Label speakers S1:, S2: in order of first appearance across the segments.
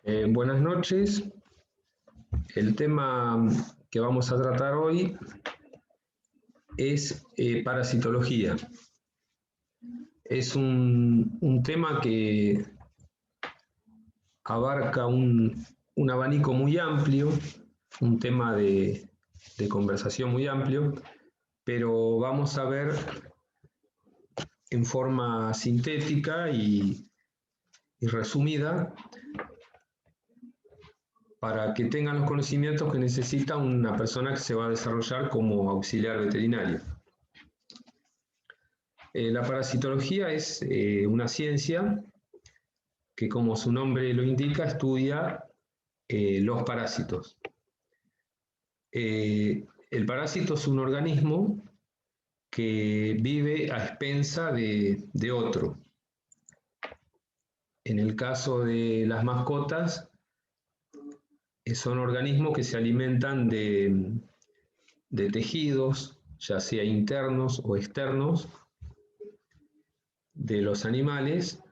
S1: Buenas noches. El tema que vamos a tratar hoy es parasitología. Es un tema que abarca un abanico muy amplio, un tema de conversación muy amplio, pero vamos a ver en forma sintética y resumida para que tengan los conocimientos que necesita una persona que se va a desarrollar como auxiliar veterinario. La parasitología es una ciencia que, como su nombre lo indica, estudia los parásitos. El parásito es un organismo que vive a expensa de otro. En el caso de las mascotas, son organismos que se alimentan de tejidos, ya sea internos o externos, de los animales,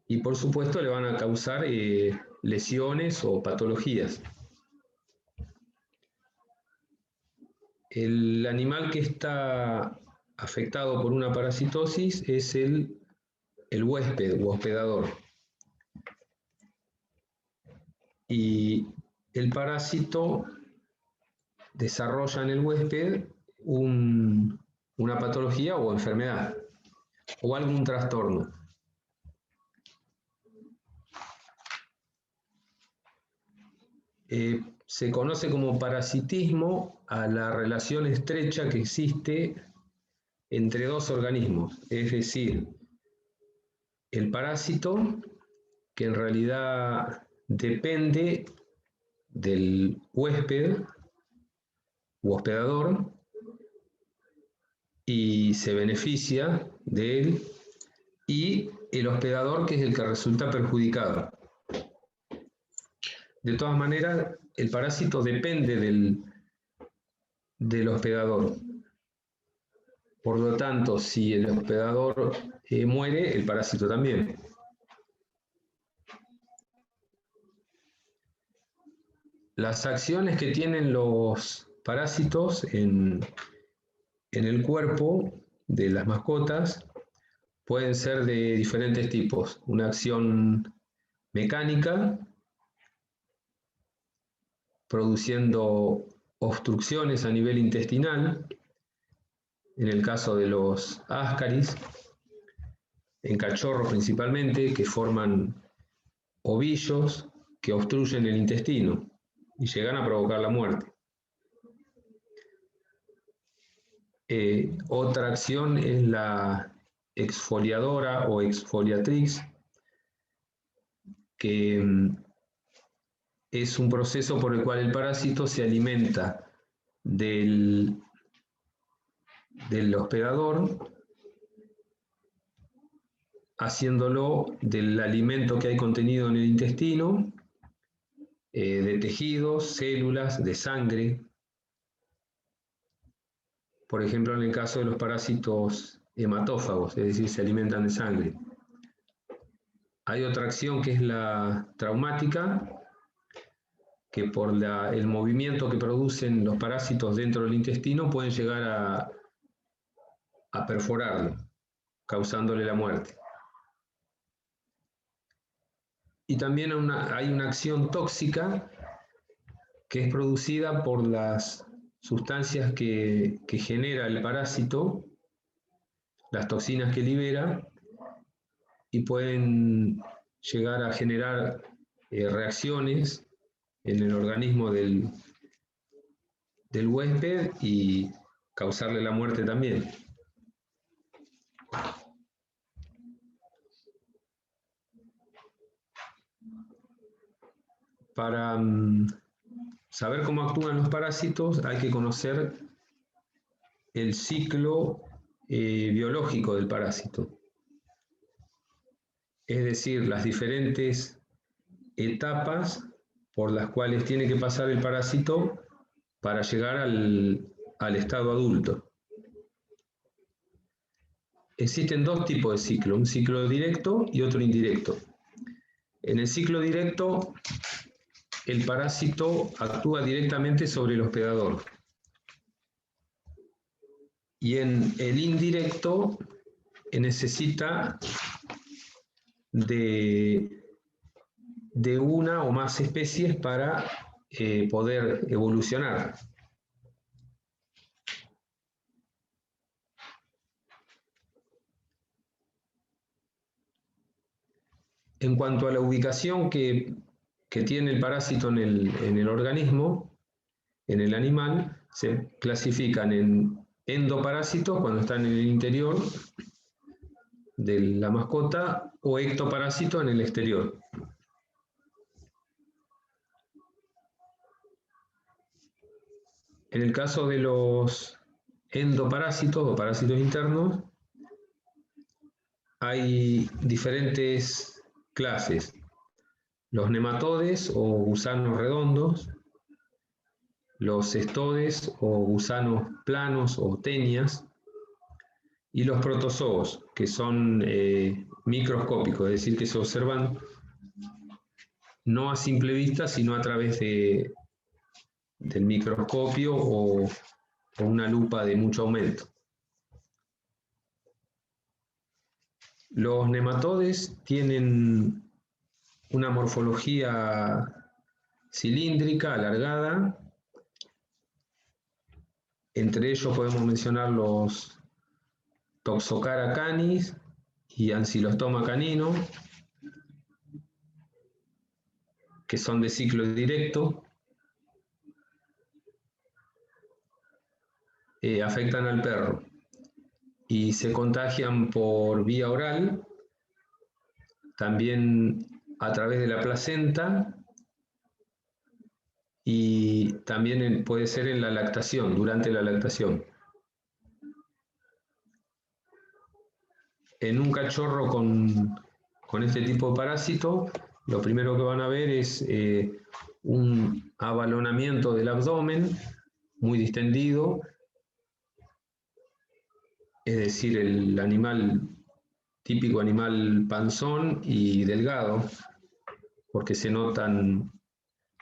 S1: y por supuesto le van a causar lesiones o patologías. El animal que está afectado por una parasitosis es el huésped o hospedador. Y el parásito desarrolla en el huésped una patología o enfermedad o algún trastorno. Se conoce como parasitismo a la relación estrecha que existe entre dos organismos, es decir, el parásito, que en realidad depende del huésped u hospedador y se beneficia de él, y el hospedador, que es el que resulta perjudicado. De todas maneras, el parásito depende del hospedador. Por lo tanto, si el hospedador muere, el parásito también. Las acciones que tienen los parásitos en el cuerpo de las mascotas pueden ser de diferentes tipos. Una acción mecánica, produciendo obstrucciones a nivel intestinal, en el caso de los ascaris, en cachorros principalmente, que forman ovillos que obstruyen el intestino y llegan a provocar la muerte. Otra acción es la exfoliadora o exfoliatrix, que es un proceso por el cual el parásito se alimenta del hospedador, haciéndolo del alimento que hay contenido en el intestino, de tejidos, células, de sangre. Por ejemplo, en el caso de los parásitos hematófagos, es decir, se alimentan de sangre. Hay otra acción que es la traumática, que por el movimiento que producen los parásitos dentro del intestino pueden llegar a perforarlo, causándole la muerte. Y también hay una acción tóxica que es producida por las sustancias que genera el parásito, las toxinas que libera, y pueden llegar a generar reacciones en el organismo del huésped y causarle la muerte también. Para saber cómo actúan los parásitos hay que conocer el ciclo biológico del parásito. Es decir, las diferentes etapas por las cuales tiene que pasar el parásito para llegar al estado adulto. Existen dos tipos de ciclo, un ciclo directo y otro indirecto. En el ciclo directo, el parásito actúa directamente sobre el hospedador. Y en el indirecto necesita de una o más especies para poder evolucionar. En cuanto a la ubicación que tiene el parásito en el organismo, en el animal, se clasifican en endoparásitos cuando están en el interior de la mascota o ectoparásitos en el exterior. En el caso de los endoparásitos o parásitos internos, hay diferentes clases. Los nematodes o gusanos redondos, los cestodes o gusanos planos o tenias, y los protozoos, que son microscópicos, es decir, que se observan no a simple vista, sino a través del microscopio o una lupa de mucho aumento. Los nematodes tienen una morfología cilíndrica, alargada. Entre ellos podemos mencionar los Toxocara canis y Ancylostoma canino, que son de ciclo directo. Afectan al perro y se contagian por vía oral, también a través de la placenta y también puede ser en la lactación, durante la lactación. En un cachorro con este tipo de parásito, lo primero que van a ver es un abalonamiento del abdomen muy distendido, es decir, el animal, típico animal panzón y delgado, porque se notan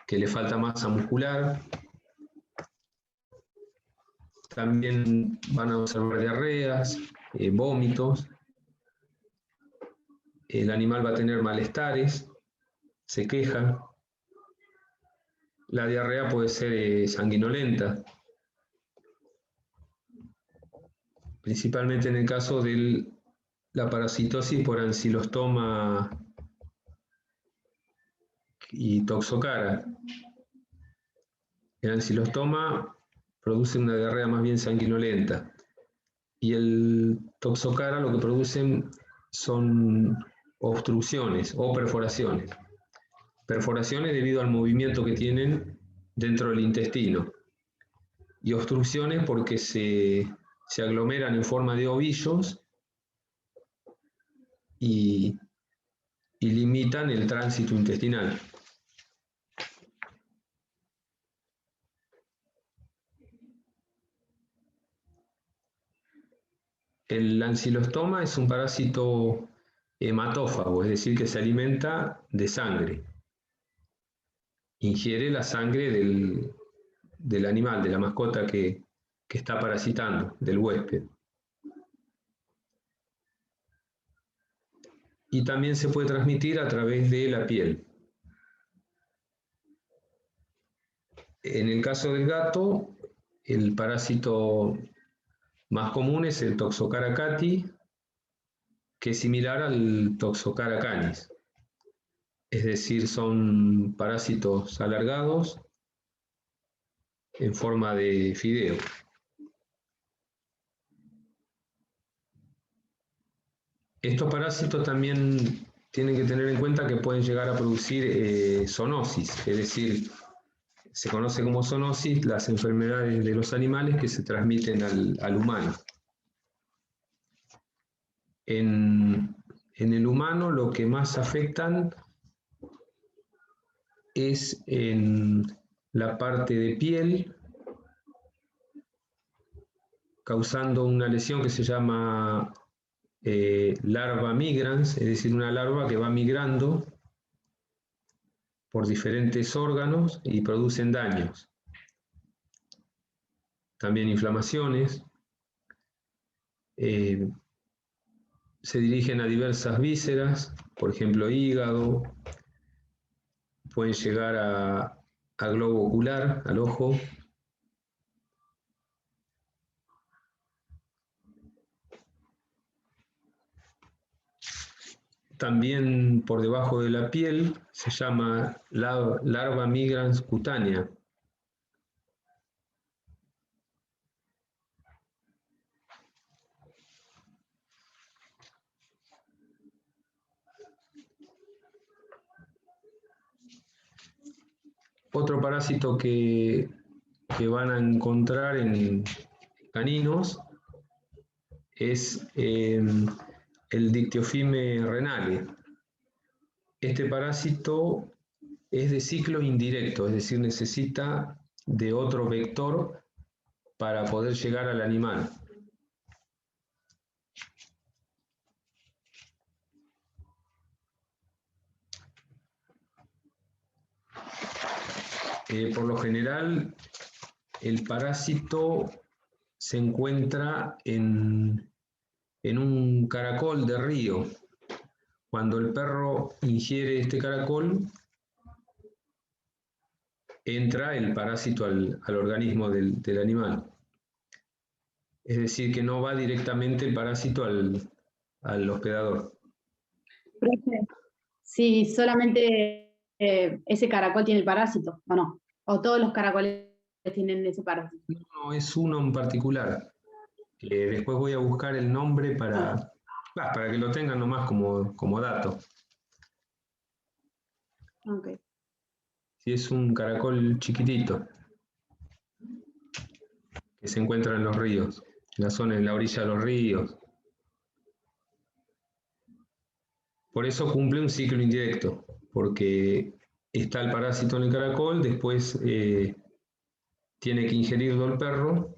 S1: que le falta masa muscular. También van a observar diarreas, vómitos. El animal va a tener malestares, se queja. La diarrea puede ser sanguinolenta, principalmente en el caso de la parasitosis por Ancylostoma y Toxocara. El Ancylostoma produce una diarrea más bien sanguinolenta y el Toxocara lo que producen son obstrucciones o perforaciones. Perforaciones debido al movimiento que tienen dentro del intestino y obstrucciones porque se aglomeran en forma de ovillos y limitan el tránsito intestinal. El Ancylostoma es un parásito hematófago, es decir, que se alimenta de sangre. Ingiere la sangre del animal, de la mascota que está parasitando, del huésped. Y también se puede transmitir a través de la piel. En el caso del gato, el parásito más común es el Toxocara cati, que es similar al Toxocara canis. Es decir, son parásitos alargados en forma de fideo. Estos parásitos también tienen que tener en cuenta que pueden llegar a producir zoonosis, es decir, se conoce como zoonosis las enfermedades de los animales que se transmiten al humano. En el humano lo que más afectan es en la parte de piel, causando una lesión que se llama larva migrans, es decir, una larva que va migrando por diferentes órganos y producen daños. También inflamaciones. Se dirigen a diversas vísceras, por ejemplo hígado, pueden llegar al globo ocular, al ojo. También por debajo de la piel se llama larva migrans cutánea. Otro parásito que van a encontrar en caninos es el Dictyofime renale. Este parásito es de ciclo indirecto, es decir, necesita de otro vector para poder llegar al animal. Por lo general, el parásito se encuentra en un caracol de río. Cuando el perro ingiere este caracol, entra el parásito al organismo del animal. Es decir, que no va directamente el parásito al hospedador.
S2: Profe, si solamente ese caracol tiene el parásito, ¿o no? ¿O todos los caracoles tienen ese parásito?
S1: No, es uno en particular. Después voy a buscar el nombre para que lo tengan nomás como dato.
S2: Okay.
S1: Si es un caracol chiquitito que se encuentra en los ríos, en la orilla de los ríos. Por eso cumple un ciclo indirecto, porque está el parásito en el caracol, después tiene que ingerirlo el perro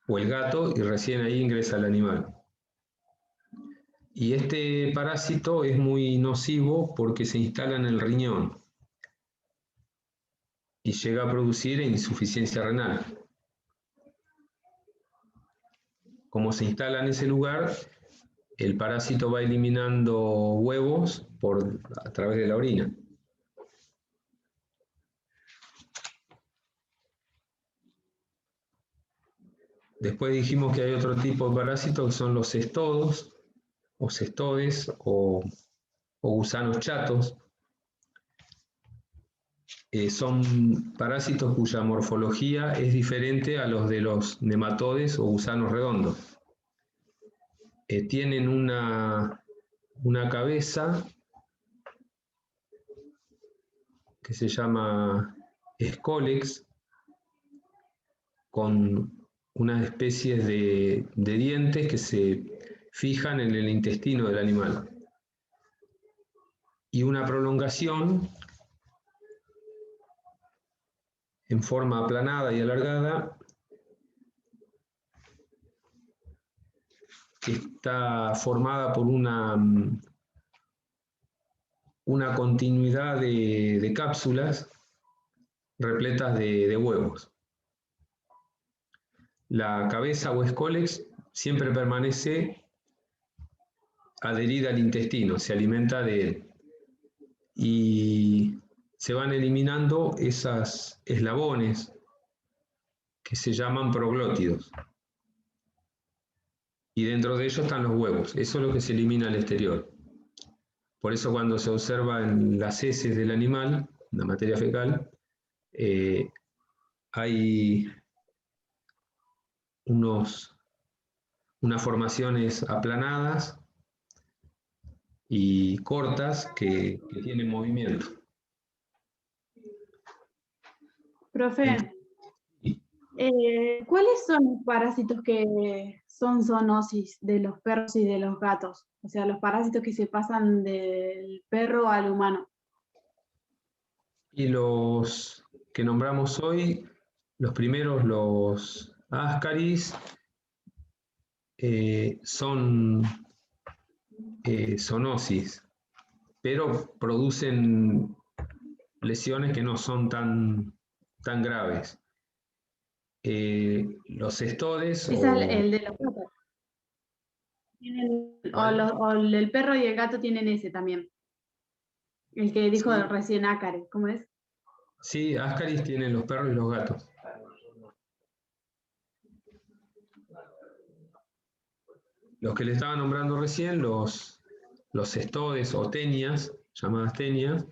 S1: o el gato y recién ahí ingresa el animal. Y este parásito es muy nocivo porque se instala en el riñón y llega a producir insuficiencia renal. Como se instala en ese lugar, el parásito va eliminando huevos a través de la orina. Después dijimos que hay otro tipo de parásitos que son los cestodos, o cestodes, o gusanos chatos. Son parásitos cuya morfología es diferente a los de los nematodes o gusanos redondos. Tienen una cabeza que se llama escólex, con unas especies de dientes que se fijan en el intestino del animal. Y una prolongación en forma aplanada y alargada que está formada por una continuidad de cápsulas repletas de huevos. La cabeza o escólex siempre permanece adherida al intestino, se alimenta de él. Y se van eliminando esos eslabones que se llaman proglótidos. Y dentro de ellos están los huevos. Eso es lo que se elimina al exterior. Por eso cuando se observa en las heces del animal, la materia fecal, hay unas formaciones aplanadas y cortas que tienen movimiento.
S2: Profe, ¿cuáles son los parásitos que son zoonosis de los perros y de los gatos? O sea, los parásitos que se pasan del perro al humano.
S1: Y los que nombramos hoy, los primeros, los ascaris, son zoonosis, pero producen lesiones que no son tan graves. Los cestodes
S2: Ese es el de los gatos. El perro y el gato tienen ese también. El que dijo
S1: sí,
S2: recién Ácare, ¿cómo es?
S1: sí, Ascaris tienen los perros y los gatos. Los que le estaba nombrando recién, los cestodes o tenias, llamadas tenias,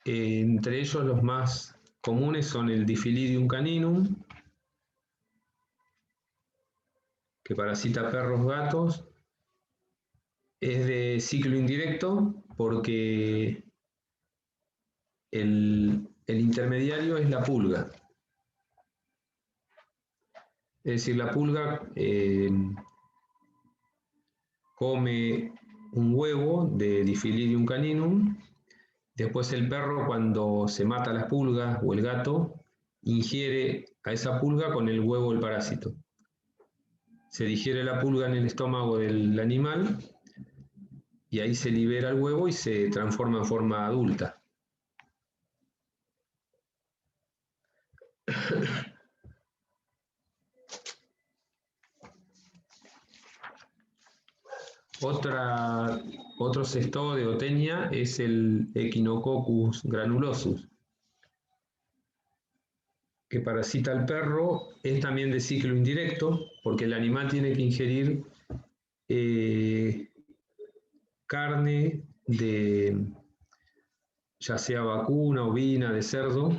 S1: entre ellos los más comunes son el Diffilidium caninum, que parasita perros, gatos. Es de ciclo indirecto porque el intermediario es la pulga. Es decir, la pulga come un huevo de Diffilidium caninum. Después el perro, cuando se mata las pulgas, o el gato, ingiere a esa pulga con el huevo del parásito. Se digiere la pulga en el estómago del animal y ahí se libera el huevo y se transforma en forma adulta. Otro cestode o tenia es el Echinococcus granulosus, que parasita al perro. Es también de ciclo indirecto, porque el animal tiene que ingerir carne de, ya sea vacuna, ovina, de cerdo,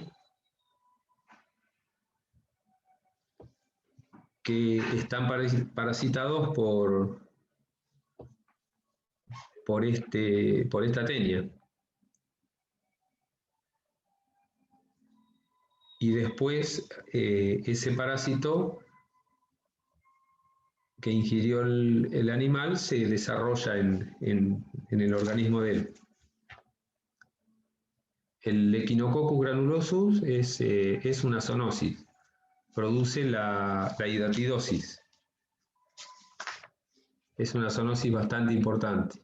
S1: que están parasitados por esta tenia. Y después ese parásito que ingirió el animal se desarrolla en el organismo de él. El Echinococcus granulosus es una zoonosis, produce la hidatidosis. Es una zoonosis bastante importante.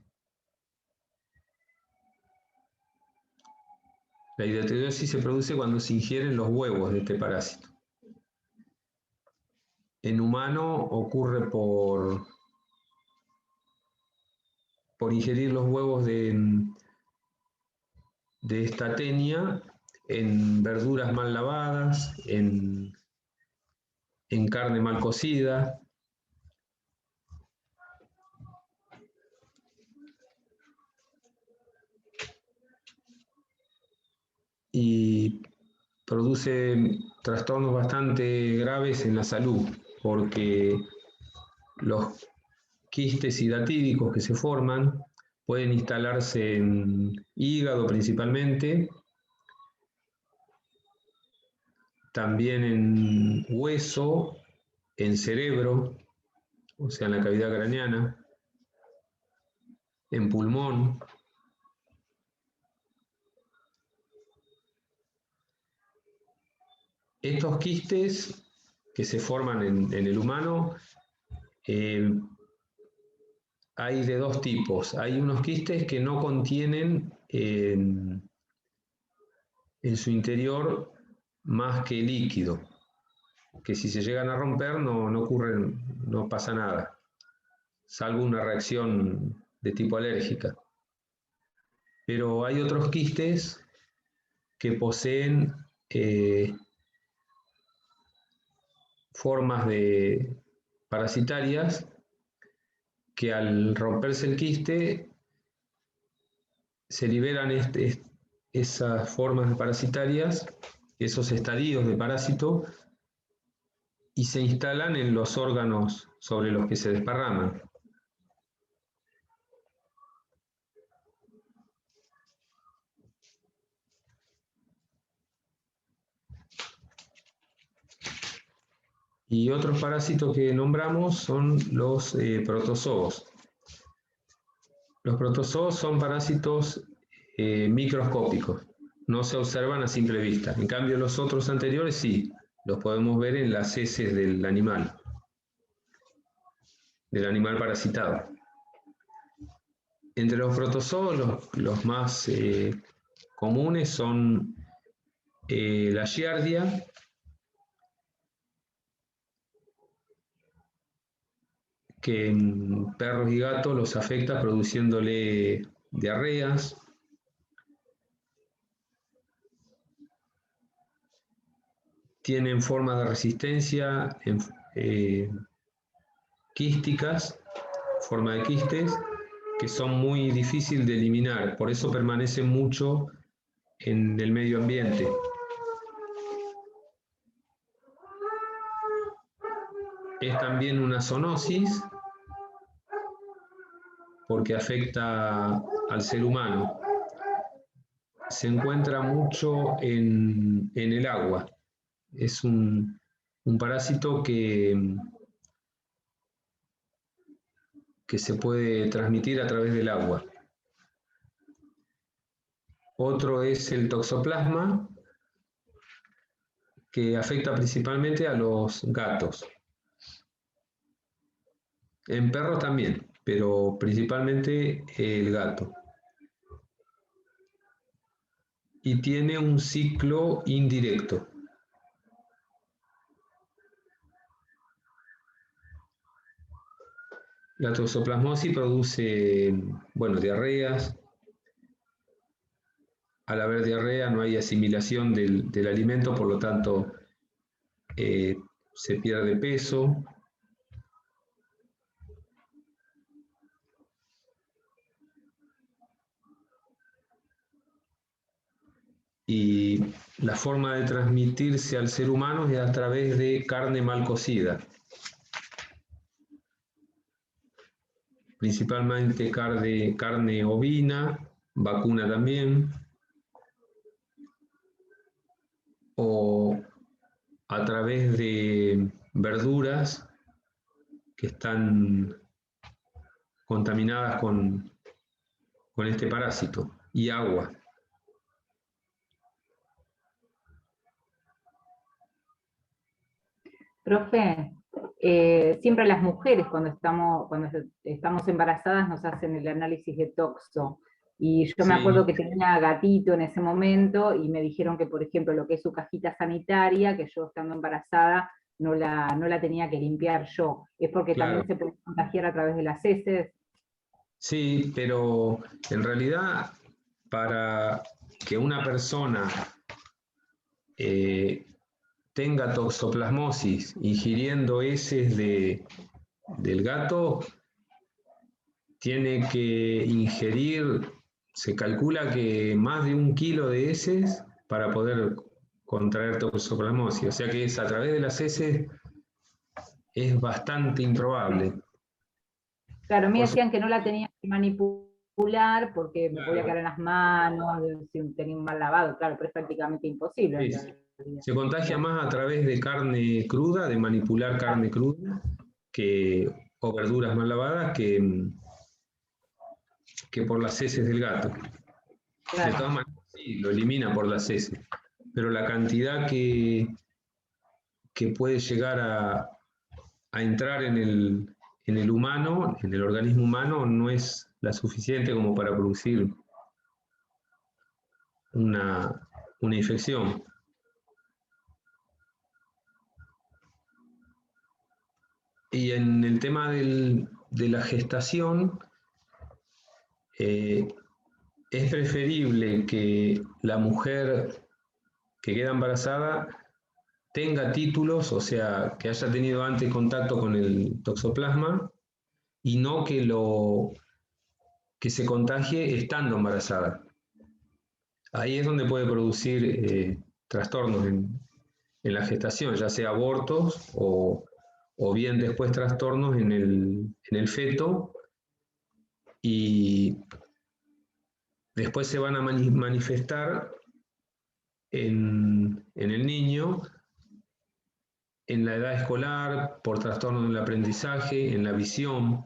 S1: La hidatidosis se produce cuando se ingieren los huevos de este parásito. En humano ocurre por ingerir los huevos de esta tenia en verduras mal lavadas, en carne mal cocida. Y produce trastornos bastante graves en la salud, porque los quistes hidatídicos que se forman pueden instalarse en hígado principalmente, también en hueso, en cerebro, o sea, en la cavidad craneana, en pulmón. Estos quistes que se forman en el humano, hay de dos tipos. Hay unos quistes que no contienen en su interior más que líquido, que si se llegan a romper no pasa nada, salvo una reacción de tipo alérgica. Pero hay otros quistes que poseen formas parasitarias que al romperse el quiste se liberan esas formas parasitarias, esos estadios de parásito, y se instalan en los órganos sobre los que se desparraman. Y otros parásitos que nombramos son los protozoos. Los protozoos son parásitos microscópicos, no se observan a simple vista. En cambio, los otros anteriores sí, los podemos ver en las heces del animal parasitado. Entre los protozoos, los más comunes son la giardia, que en perros y gatos los afecta produciéndole diarreas. Tienen formas de resistencia quísticas, forma de quistes, que son muy difíciles de eliminar, por eso permanecen mucho en el medio ambiente. Es también una zoonosis, porque afecta al ser humano. Se encuentra mucho en el agua. Es un parásito que se puede transmitir a través del agua. Otro es el toxoplasma, que afecta principalmente a los gatos. En perros también, pero principalmente el gato. Y tiene un ciclo indirecto. La toxoplasmosis produce, bueno, diarreas. Al haber diarrea no hay asimilación del alimento, por lo tanto se pierde peso. Y la forma de transmitirse al ser humano es a través de carne mal cocida. Principalmente carne ovina, vacuna también, o a través de verduras que están contaminadas con este parásito, y agua.
S3: Profe, siempre las mujeres cuando estamos embarazadas nos hacen el análisis de toxo. Y yo me acuerdo que tenía gatito en ese momento y me dijeron que, por ejemplo, lo que es su cajita sanitaria, que yo estando embarazada no la tenía que limpiar yo. ¿Es porque también se puede contagiar a través de las heces?
S1: Sí, pero en realidad para que una persona tenga toxoplasmosis ingiriendo heces del gato, tiene que ingerir, se calcula que más de 1 kilo de heces para poder contraer toxoplasmosis. O sea que a través de las heces es bastante improbable.
S3: Claro, me decían que no la tenía que manipular porque me podía caer en las manos, si tenía un mal lavado, claro, pero es prácticamente imposible.
S1: Se contagia más a través de carne cruda, de manipular carne cruda, o verduras mal lavadas, que por las heces del gato. Claro. De todas maneras, sí, lo elimina por las heces, pero la cantidad que puede llegar a entrar en el humano, en el organismo humano, no es la suficiente como para producir una infección. Y en el tema de la gestación, es preferible que la mujer que queda embarazada tenga títulos, o sea, que haya tenido antes contacto con el toxoplasma, y no que se contagie estando embarazada. Ahí es donde puede producir trastornos en la gestación, ya sea abortos o bien después trastornos en el feto, y después se van a manifestar en el niño, en la edad escolar, por trastornos en el aprendizaje, en la visión.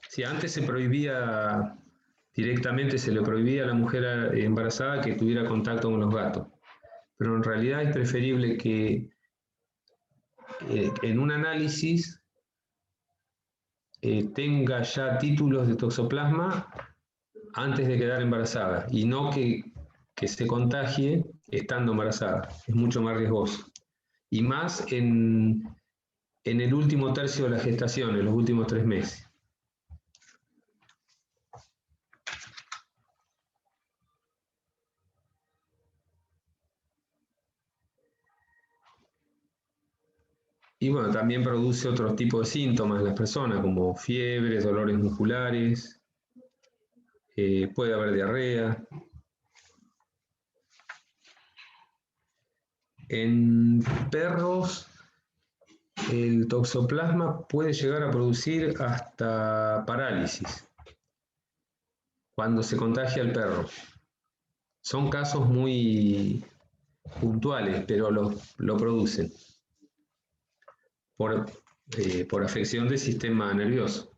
S1: Si antes se prohibía, directamente se le prohibía a la mujer embarazada que tuviera contacto con los gatos, pero en realidad es preferible que en un análisis tenga ya títulos de toxoplasma antes de quedar embarazada y no que se contagie estando embarazada. Es mucho más riesgoso. Y más en el último tercio de la gestación, en los últimos 3 meses. Y bueno, también produce otros tipos de síntomas en las personas, como fiebres, dolores musculares, puede haber diarrea. En perros, el toxoplasma puede llegar a producir hasta parálisis cuando se contagia al perro. Son casos muy puntuales, pero lo producen por afección del sistema nervioso.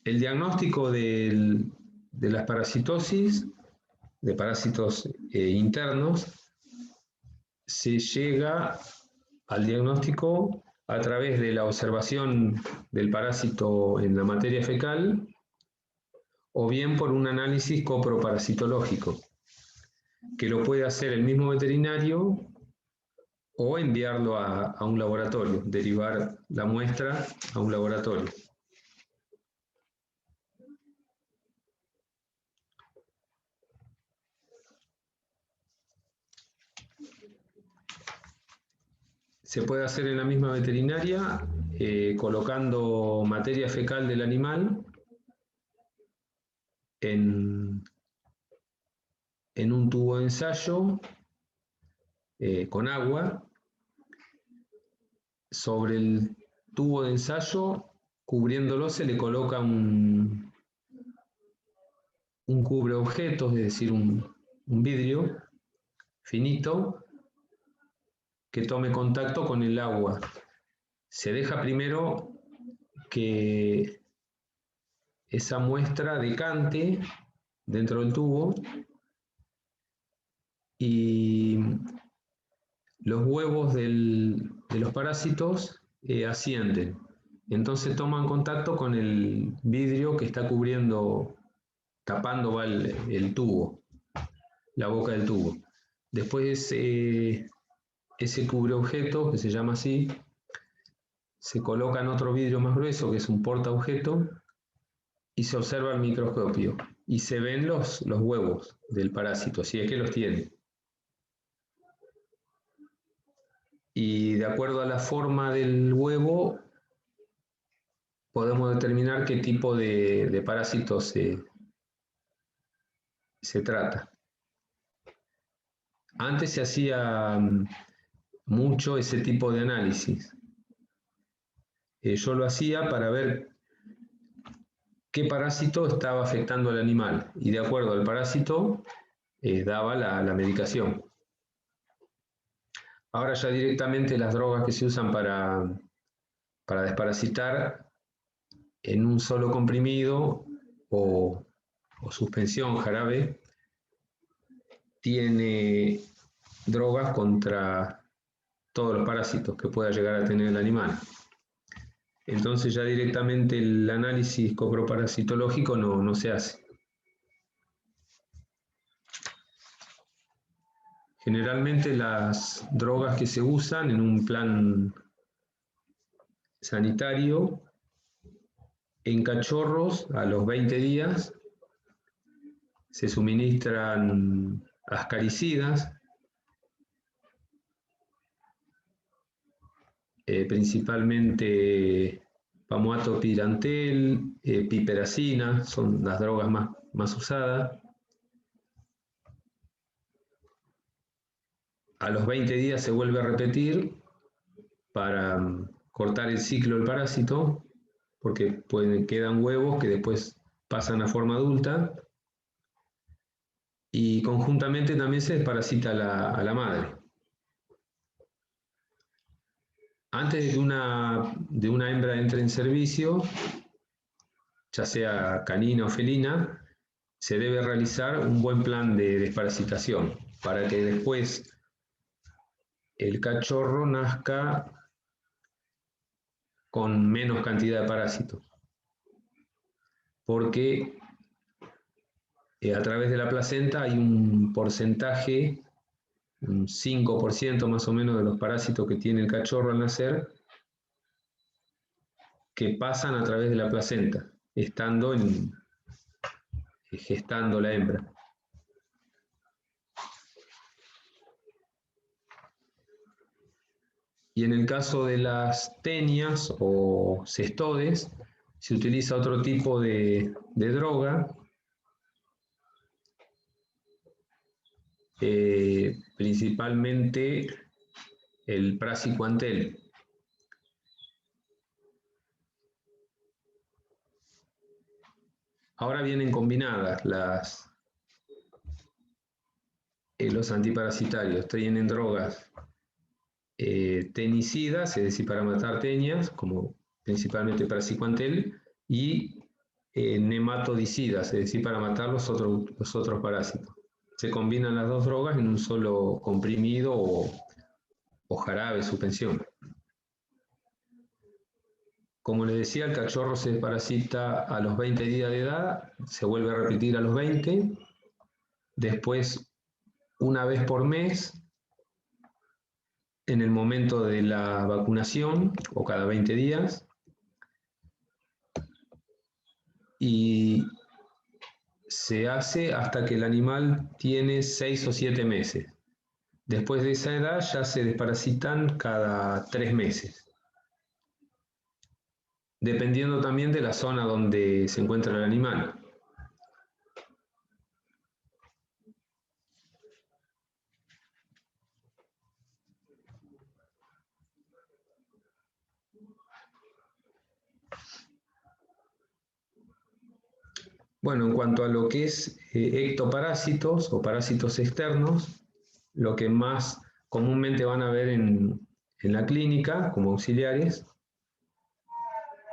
S1: El diagnóstico de las parasitosis, de parásitos internos, se llega al diagnóstico a través de la observación del parásito en la materia fecal o bien por un análisis coproparasitológico, que lo puede hacer el mismo veterinario o enviarlo a un laboratorio, derivar la muestra a un laboratorio. Se puede hacer en la misma veterinaria colocando materia fecal del animal en un tubo de ensayo con agua. Sobre el tubo de ensayo, cubriéndolo, se le coloca un cubreobjetos, es decir, un vidrio finito que tome contacto con el agua. Se deja primero que esa muestra decante dentro del tubo y los huevos de los parásitos ascienden. Entonces toman contacto con el vidrio que está cubriendo, tapando el tubo, la boca del tubo. Después ese cubreobjeto, que se llama así, se coloca en otro vidrio más grueso, que es un portaobjeto, y se observa al microscopio. Y se ven los huevos del parásito, si es que los tiene. Y de acuerdo a la forma del huevo, podemos determinar qué tipo de parásito se trata. Antes se hacía mucho ese tipo de análisis. Yo lo hacía para ver qué parásito estaba afectando al animal y de acuerdo al parásito daba la medicación. Ahora ya directamente las drogas que se usan para desparasitar en un solo comprimido o suspensión, jarabe, tiene drogas contra todos los parásitos que pueda llegar a tener el animal. Entonces ya directamente el análisis coproparasitológico no se hace. Generalmente las drogas que se usan en un plan sanitario, en cachorros a los 20 días se suministran ascaricidas, principalmente pamato pirantel, piperacina, son las drogas más usadas. A los 20 días se vuelve a repetir para cortar el ciclo del parásito, porque quedan huevos que después pasan a forma adulta, y conjuntamente también se desparasita a la madre. Antes de que una hembra entre en servicio, ya sea canina o felina, se debe realizar un buen plan de desparasitación para que después el cachorro nazca con menos cantidad de parásitos, porque a través de la placenta hay un porcentaje, un 5% más o menos de los parásitos que tiene el cachorro al nacer, que pasan a través de la placenta, gestando la hembra. Y en el caso de las tenias o cestodes, se utiliza otro tipo de droga, principalmente el praziquantel. Ahora vienen combinadas los antiparasitarios, tienen drogas tenicidas, es decir, para matar tenias, como principalmente praziquantel, y nematodicidas, es decir, para matar los otros parásitos. Se combinan las dos drogas en un solo comprimido o jarabe, suspensión. Como les decía, el cachorro se desparasita a los 20 días de edad, se vuelve a repetir a los 20, después una vez por mes, en el momento de la vacunación, o cada 20 días, y se hace hasta que el animal tiene 6 o 7 meses. Después de esa edad ya se desparasitan cada 3 meses, dependiendo también de la zona donde se encuentra el animal. Bueno, en cuanto a lo que es ectoparásitos o parásitos externos, lo que más comúnmente van a ver en la clínica como auxiliares,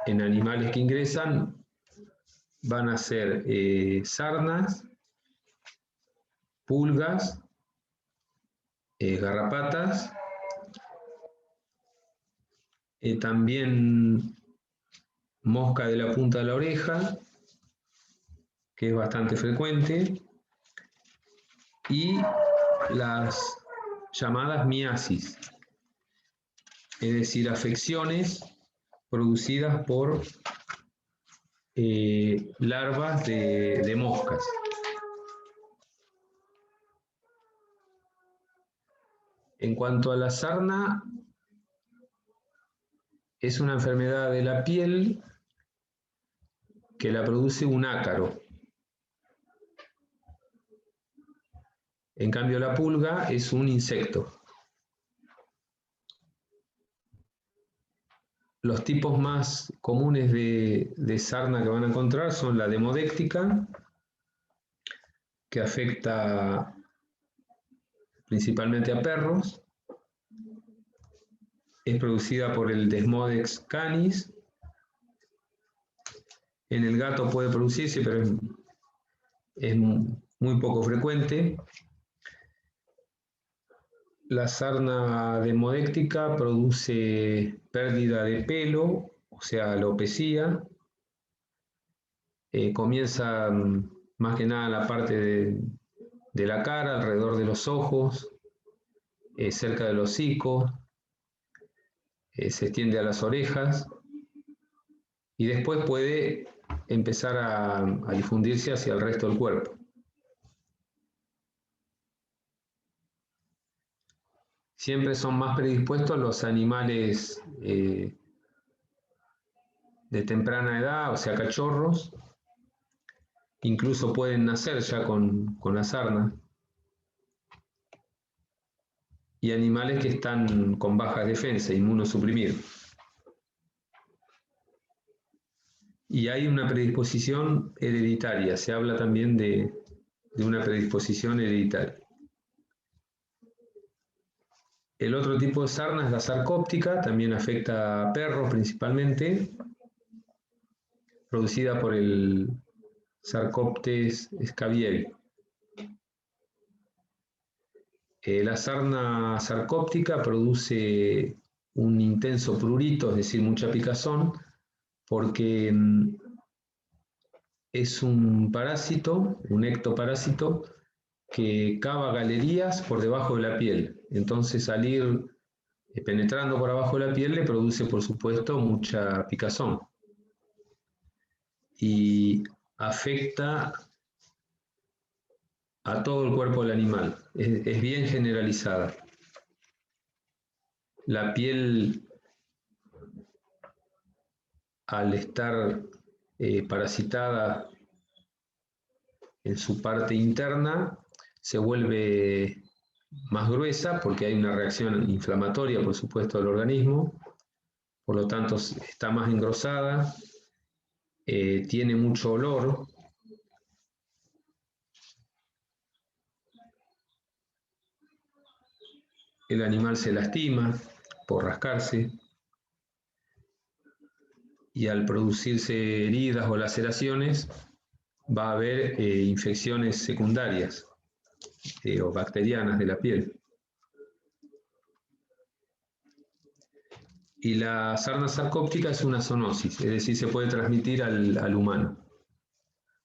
S1: en animales que ingresan, van a ser sarnas, pulgas, garrapatas, también mosca de la punta de la oreja, que es bastante frecuente, y las llamadas miasis, es decir, afecciones producidas por larvas de moscas. En cuanto a la sarna, es una enfermedad de la piel que la produce un ácaro. En cambio, la pulga es un insecto. Los tipos más comunes de sarna que van a encontrar son la demodéctica, que afecta principalmente a perros. Es producida por el Desmodex canis. En el gato puede producirse, pero es muy poco frecuente. La sarna demodéctica produce pérdida de pelo, o sea, alopecia. Comienza más que nada en la parte de la cara, alrededor de los ojos, cerca del hocico, se extiende a las orejas y después puede empezar a difundirse hacia el resto del cuerpo. Siempre son más predispuestos los animales de temprana edad, o sea, cachorros. Incluso pueden nacer ya con la sarna. Y animales que están con baja defensa, inmunosuprimidos. Y hay una predisposición hereditaria, se habla también de una predisposición hereditaria. El otro tipo de sarna es la sarcóptica, también afecta a perros principalmente, producida por el Sarcoptes scabiei. La sarna sarcóptica produce un intenso prurito, es decir, mucha picazón, porque es un parásito, un ectoparásito, que cava galerías por debajo de la piel. Entonces, al ir penetrando por abajo de la piel, le produce, por supuesto, mucha picazón. Y afecta a todo el cuerpo del animal. Es bien generalizada. La piel, al estar parasitada en su parte interna, se vuelve más gruesa porque hay una reacción inflamatoria, por supuesto, del organismo, por lo tanto está más engrosada, tiene mucho olor, el animal se lastima por rascarse, y al producirse heridas o laceraciones va a haber infecciones secundarias o bacterianas de la piel. Y la sarna sarcóptica es una zoonosis, es decir, se puede transmitir al humano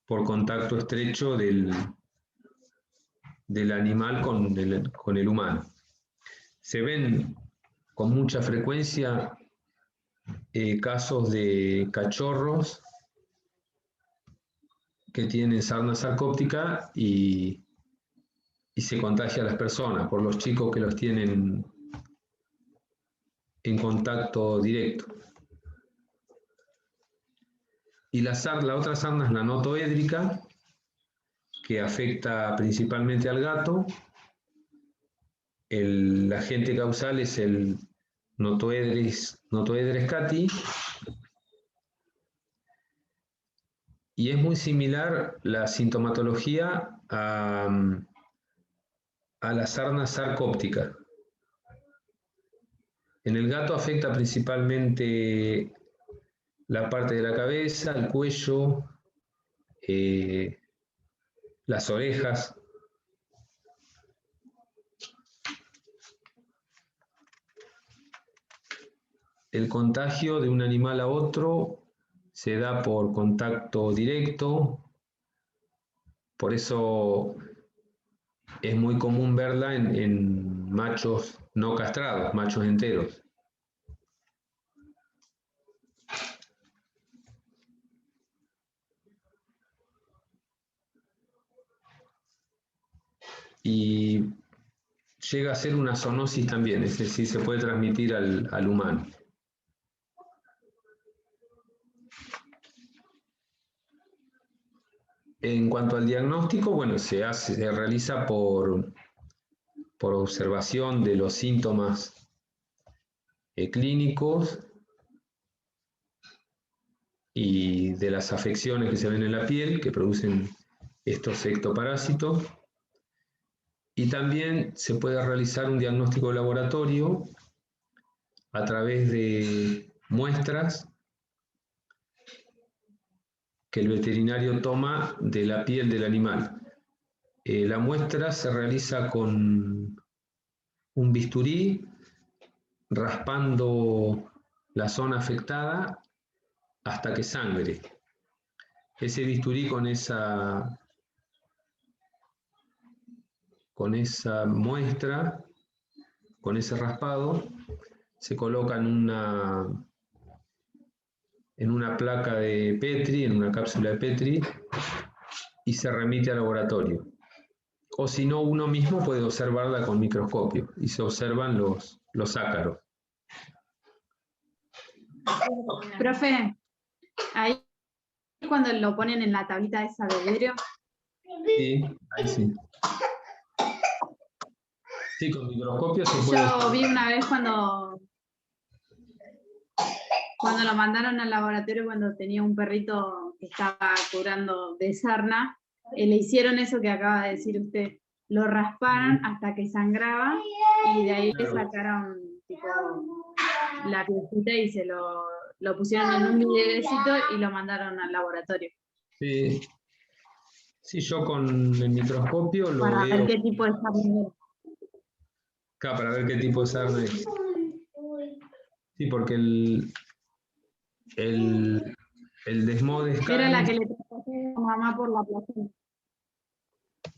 S1: por contacto estrecho del animal con el humano. Se ven con mucha frecuencia casos de cachorros que tienen sarna sarcóptica y se contagia a las personas por los chicos que los tienen en contacto directo. Y la otra sarna es la notoédrica, que afecta principalmente al gato. El agente causal es el Notoedres cati, y es muy similar la sintomatología a la sarna sarcóptica. En el gato afecta principalmente la parte de la cabeza, el cuello, las orejas. El contagio de un animal a otro se da por contacto directo, por eso es muy común verla en machos no castrados, machos enteros. Y llega a ser una zoonosis también, es decir, se puede transmitir al humano. En cuanto al diagnóstico, bueno, se realiza por observación de los síntomas clínicos y de las afecciones que se ven en la piel que producen estos ectoparásitos. Y también se puede realizar un diagnóstico de laboratorio a través de muestras que el veterinario toma de la piel del animal. La muestra se realiza con un bisturí, raspando la zona afectada hasta que sangre. Ese bisturí con esa muestra, con ese raspado, se coloca en una placa de Petri, en una cápsula de Petri, y se remite al laboratorio. O si no, uno mismo puede observarla con microscopio y se observan los ácaros.
S2: Profe, ahí cuando lo ponen en la tablita esa de vidrio.
S1: Sí, ahí sí. Sí, con microscopio se puede.
S2: Yo vi una vez cuando lo mandaron al laboratorio, cuando tenía un perrito que estaba curando de sarna, le hicieron eso que acaba de decir usted. Lo rasparon hasta que sangraba y de ahí le sacaron tipo la piecita y se lo pusieron en un vidriecito y lo mandaron al laboratorio.
S1: Sí, sí, yo con el microscopio lo
S2: para
S1: veo.
S2: ver qué tipo de sarna era.
S1: Acá, para ver qué tipo de sarna es. Sí, porque el Desmodes
S2: Era la
S1: canis,
S2: que le traspasé a mamá por la placenta.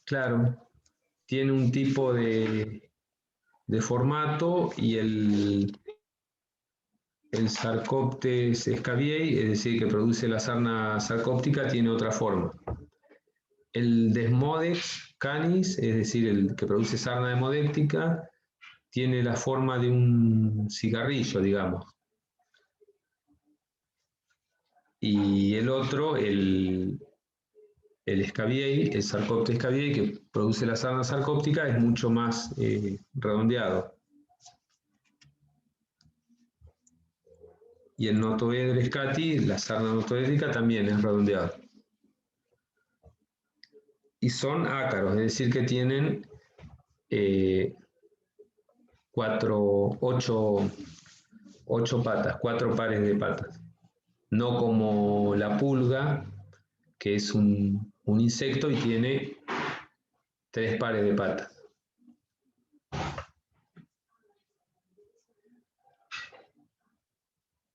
S1: claro, tiene un tipo de formato, y el Sarcoptes scabiei, es decir, que produce la sarna sarcóptica, tiene otra forma. El Desmodex canis, es decir, el que produce sarna hemodéctica, tiene la forma de un cigarrillo, digamos. Y el otro, el scabiei, el Sarcoptes scabiei, que produce la sarna sarcóptica, es mucho más redondeado. Y el Notoedres cati, la sarna notoédrica, también es redondeada. Y son ácaros, es decir, que tienen 8 patas, 4 pares de patas. No como la pulga, que es un insecto y tiene 3 pares de patas.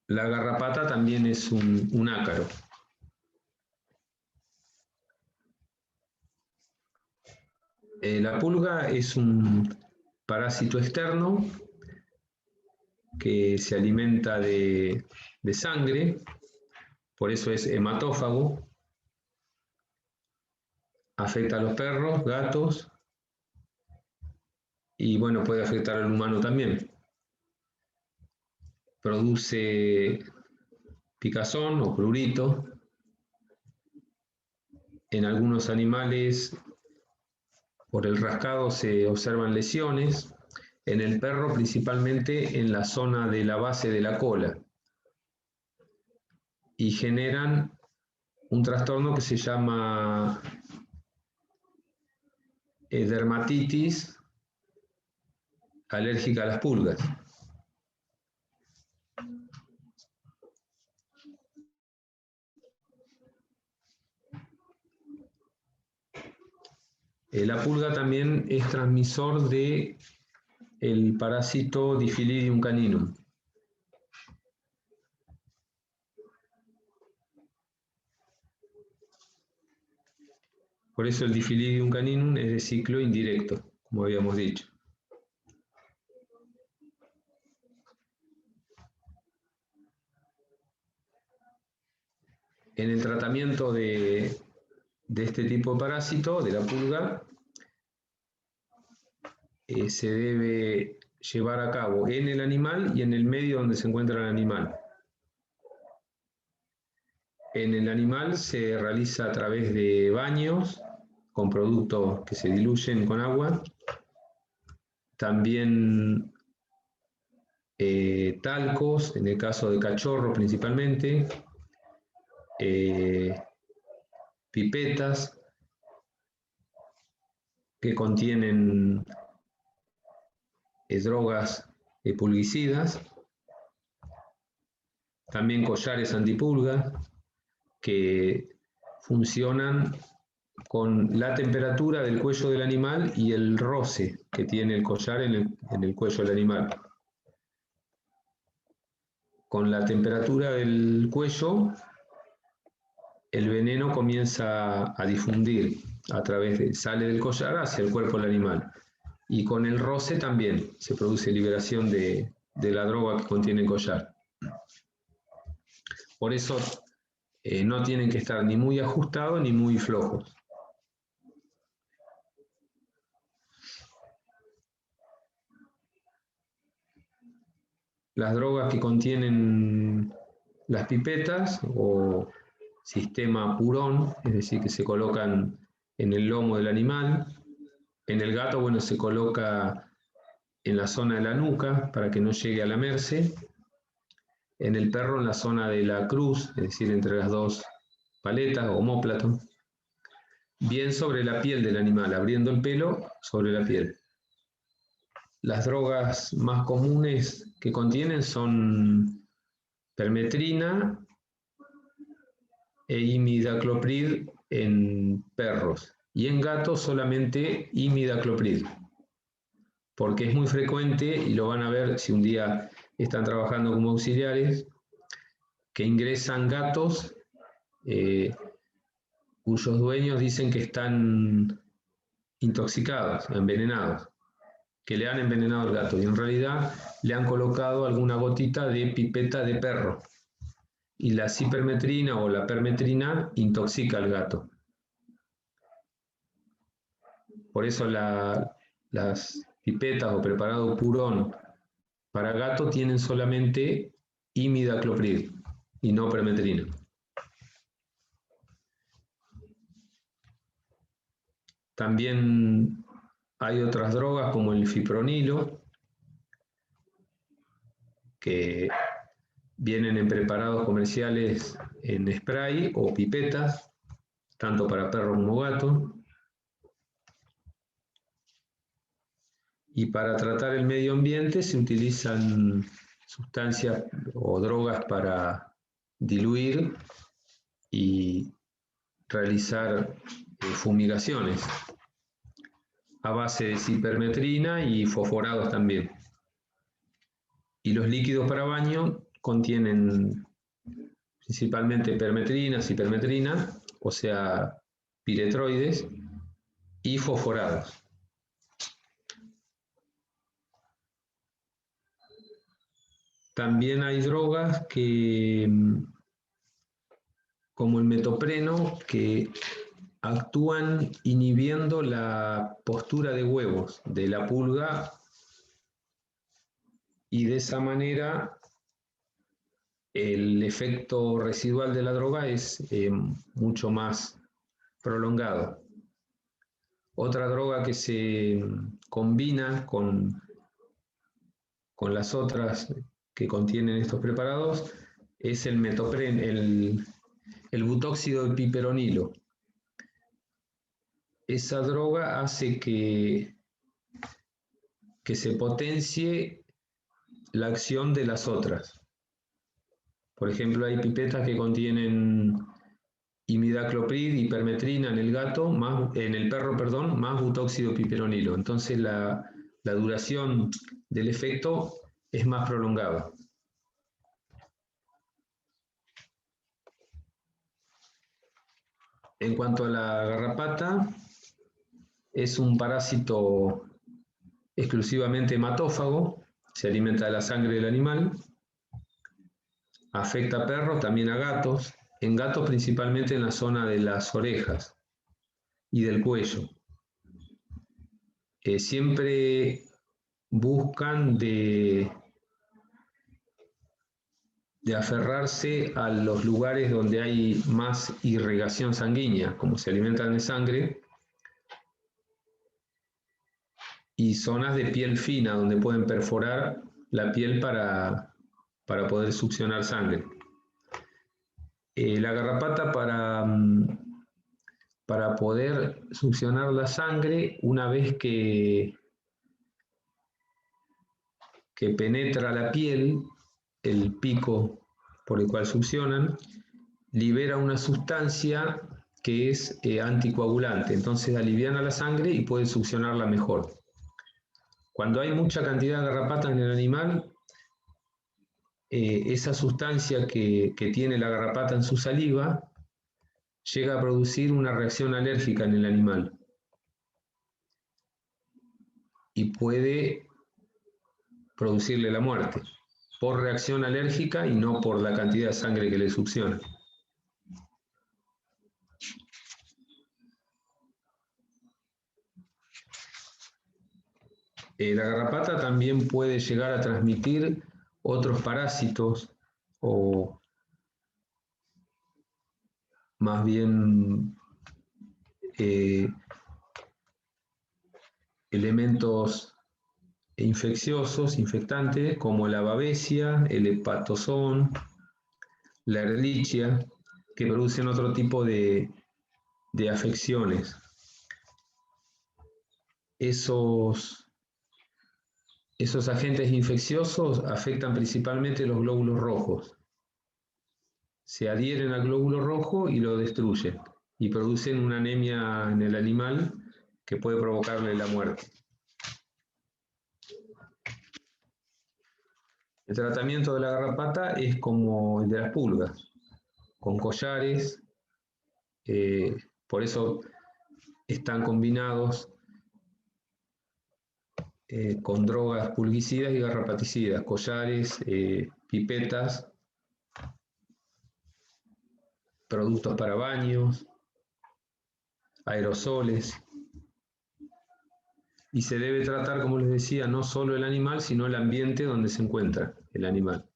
S1: La garrapata también es un ácaro. La pulga es un parásito externo que se alimenta de sangre, por eso es hematófago. Afecta a los perros, gatos, y bueno, puede afectar al humano también. Produce picazón o prurito. En algunos animales, por el rascado, se observan lesiones. En el perro, principalmente en la zona de la base de la cola. Y generan un trastorno que se llama dermatitis alérgica a las pulgas. La pulga también es transmisor de el parásito Difilidium caninum. Por eso el Difilidium caninum es de ciclo indirecto, como habíamos dicho. En el tratamiento de este tipo de parásito, de la pulga, se debe llevar a cabo en el animal y en el medio donde se encuentra el animal. En el animal se realiza a través de baños con productos que se diluyen con agua. También talcos, en el caso de cachorro principalmente. Pipetas que contienen drogas pulguicidas. También collares antipulga que funcionan con la temperatura del cuello del animal y el roce que tiene el collar en el cuello del animal. Con la temperatura del cuello, el veneno comienza a difundir a través de, sale del collar hacia el cuerpo del animal. Y con el roce también se produce liberación de la droga que contiene el collar. Por eso no tienen que estar ni muy ajustados ni muy flojos. Las drogas que contienen las pipetas o sistema Purón, es decir, que se colocan en el lomo del animal. En el gato, bueno, se coloca en la zona de la nuca para que no llegue a lamerse. En el perro, en la zona de la cruz, es decir, entre las dos paletas o omóplato. Bien sobre la piel del animal, abriendo el pelo sobre la piel. Las drogas más comunes que contienen son permetrina e imidacloprid en perros, y en gatos solamente imidacloprid. porque es muy frecuente, y lo van a ver si un día están trabajando como auxiliares, que ingresan gatos cuyos dueños dicen que están intoxicados, envenenados, que le han envenenado al gato, y en realidad le han colocado alguna gotita de pipeta de perro, y la cipermetrina o la permetrina intoxica al gato. Por eso las pipetas o preparado purón para gato tienen solamente imidacloprid y no permetrina. También hay otras drogas como el fipronilo, que vienen en preparados comerciales en spray o pipetas, tanto para perro como gato. Y para tratar el medio ambiente se utilizan sustancias o drogas para diluir y realizar fumigaciones a base de cipermetrina y fosforados también. Y los líquidos para baño contienen principalmente permetrina, cipermetrina, o sea, piretroides, y fosforados. También hay drogas que, como el metopreno, que actúan inhibiendo la postura de huevos de la pulga, y de esa manera el efecto residual de la droga es mucho más prolongado. Otra droga que se combina con las otras que contienen estos preparados es el metopreno, el butóxido de piperonilo. Esa droga hace que se potencie la acción de las otras. Por ejemplo, hay pipetas que contienen imidacloprid y permetrina en el gato, en el perro, perdón, más butóxido de piperonilo. Entonces la duración del efecto es más prolongada. En cuanto a la garrapata, es un parásito exclusivamente hematófago, se alimenta de la sangre del animal, afecta a perros, también a gatos, en gatos principalmente en la zona de las orejas y del cuello. Siempre buscan de aferrarse a los lugares donde hay más irrigación sanguínea, como se alimentan de sangre, y zonas de piel fina donde pueden perforar la piel para poder succionar sangre. La garrapata para poder succionar la sangre, una vez que penetra la piel, el pico por el cual succionan, libera una sustancia que es anticoagulante, entonces aliviana la sangre y puede succionarla mejor. Cuando hay mucha cantidad de garrapatas en el animal, esa sustancia que tiene la garrapata en su saliva llega a producir una reacción alérgica en el animal y puede producirle la muerte por reacción alérgica y no por la cantidad de sangre que le succiona. La garrapata también puede llegar a transmitir otros parásitos o más bien elementos infecciosos, infectantes, como la babesia, el hepatozón, la ehrlichia, que producen otro tipo de afecciones. Esos agentes infecciosos afectan principalmente los glóbulos rojos. Se adhieren al glóbulo rojo y lo destruyen, y producen una anemia en el animal que puede provocarle la muerte. El tratamiento de la garrapata es como el de las pulgas, con collares, por eso están combinados con drogas pulguicidas y garrapaticidas, collares, pipetas, productos para baños, aerosoles. Y se debe tratar, como les decía, no solo el animal, sino el ambiente donde se encuentra el animal.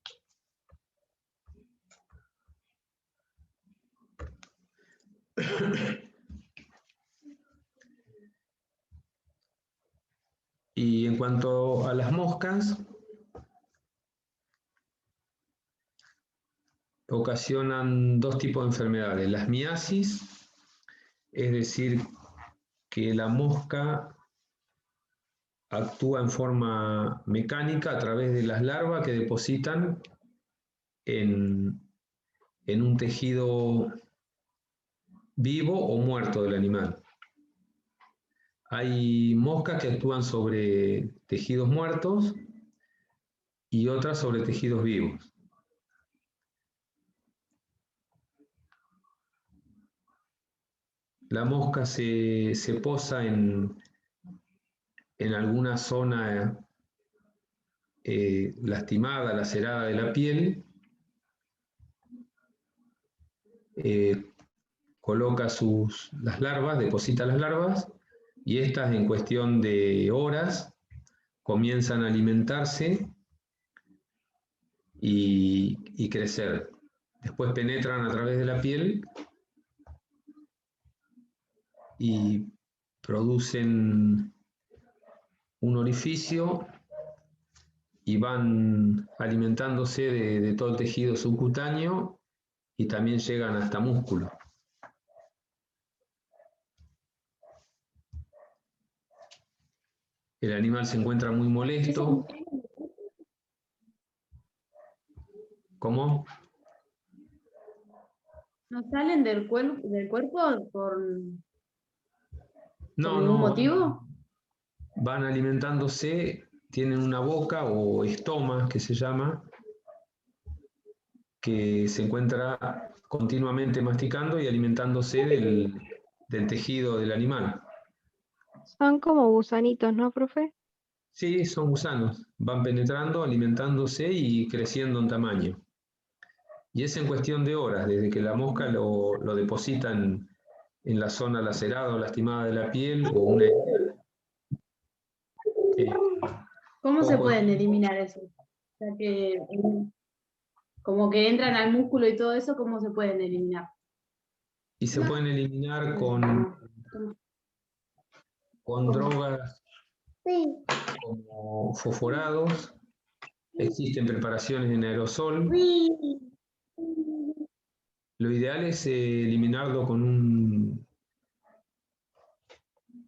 S1: Y en cuanto a las moscas, ocasionan dos tipos de enfermedades. Las miasis, es decir, que la mosca actúa en forma mecánica a través de las larvas que depositan en un tejido vivo o muerto del animal. Hay moscas que actúan sobre tejidos muertos y otras sobre tejidos vivos. La mosca se posa en alguna zona lastimada, lacerada de la piel, coloca las larvas, deposita las larvas, y estas en cuestión de horas comienzan a alimentarse y crecer. Después penetran a través de la piel y producen un orificio y van alimentándose de todo el tejido subcutáneo y también llegan hasta músculo. El animal se encuentra muy molesto. ¿Cómo?
S2: ¿No salen del cuerpo por
S1: No,
S2: ningún
S1: no,
S2: motivo?
S1: van alimentándose, tienen una boca o estoma que se llama, que se encuentra continuamente masticando y alimentándose del tejido del animal.
S4: Son como gusanitos, ¿no, profe?
S1: Sí, son gusanos, van penetrando, alimentándose y creciendo en tamaño. Y es en cuestión de horas, desde que la mosca lo deposita en la zona lacerada o lastimada de la piel o una herida.
S2: ¿Cómo se
S1: Poco
S2: pueden
S1: tiempo.
S2: eliminar eso? O sea que como que entran al músculo y todo eso, ¿cómo se pueden eliminar?
S1: Y se pueden eliminar con drogas como fosforados. Existen preparaciones en aerosol. Lo ideal es eliminarlo con un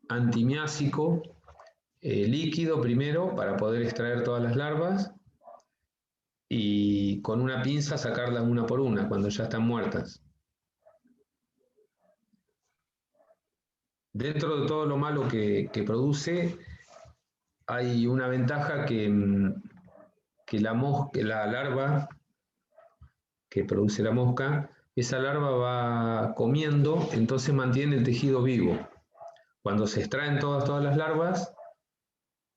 S1: antimiásico líquido primero para poder extraer todas las larvas y con una pinza sacarlas una por una cuando ya están muertas. Dentro de todo lo malo que produce, hay una ventaja que la larva que produce la mosca, esa larva va comiendo, entonces mantiene el tejido vivo. Cuando se extraen todas las larvas,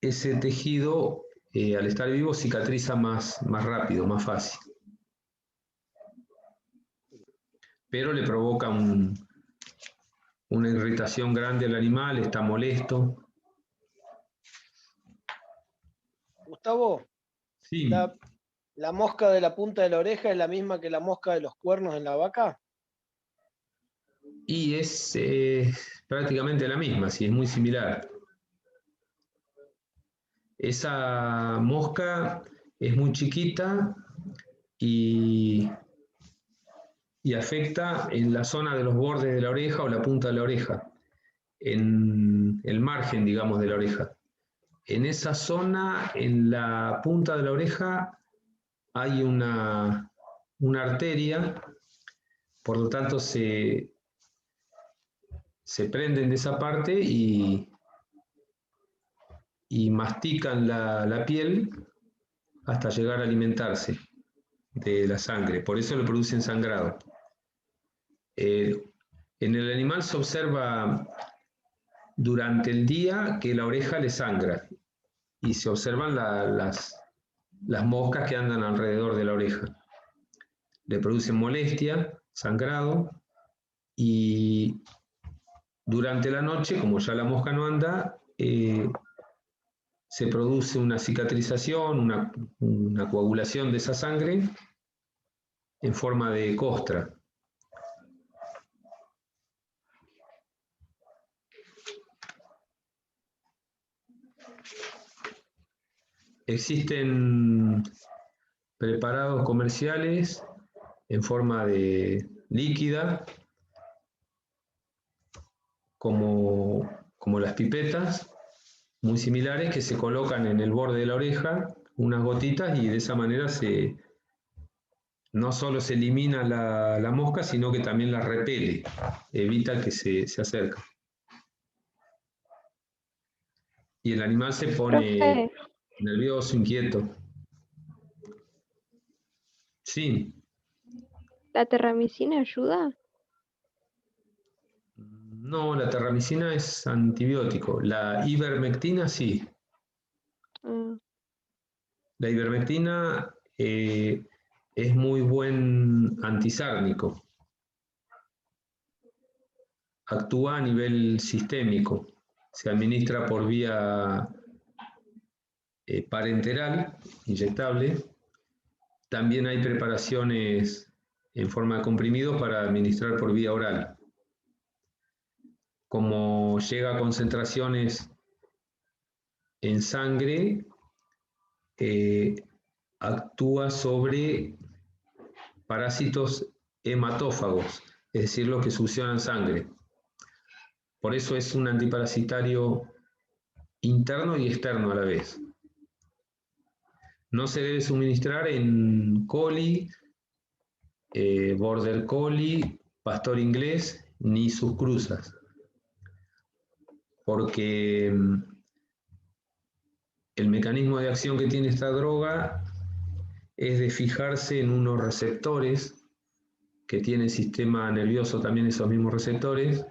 S1: ese tejido, al estar vivo, cicatriza más rápido, más fácil. Pero le provoca una irritación grande al animal, está molesto.
S5: Gustavo,
S1: Sí,
S5: ¿la mosca de la punta de la oreja es la misma que la mosca de los cuernos en la vaca?
S1: y es prácticamente la misma, sí, es muy similar. Esa mosca es muy chiquita y afecta en la zona de los bordes de la oreja o la punta de la oreja, en el margen, digamos, de la oreja. En esa zona, en la punta de la oreja, hay una arteria, por lo tanto se prenden de esa parte y mastican la piel hasta llegar a alimentarse de la sangre. Por eso le producen sangrado. En el animal se observa durante el día que la oreja le sangra y se observan las moscas que andan alrededor de la oreja. Le producen molestia, sangrado, y durante la noche, como ya la mosca no anda, se produce una cicatrización, una coagulación de esa sangre en forma de costra. Existen preparados comerciales en forma de líquida, como las pipetas, muy similares, que se colocan en el borde de la oreja, unas gotitas, y de esa manera no solo se elimina la mosca, sino que también la repele, evita que se acerque. Y el animal se pone
S4: Profe,
S1: nervioso, inquieto. Sí.
S4: ¿la terramicina ayuda?
S1: No, la terramicina es antibiótico. La ivermectina sí.
S4: Ah,
S1: La ivermectina es muy buen antisárnico. Actúa a nivel sistémico. Se administra por vía parenteral, inyectable. También hay preparaciones en forma de comprimidos para administrar por vía oral. Como llega a concentraciones en sangre, actúa sobre parásitos hematófagos, es decir, los que succionan sangre. Por eso es un antiparasitario interno y externo a la vez. No se debe suministrar en coli, border collie, pastor inglés, ni sus cruzas, porque el mecanismo de acción que tiene esta droga es de fijarse en unos receptores que tiene el sistema nervioso, también esos mismos receptores,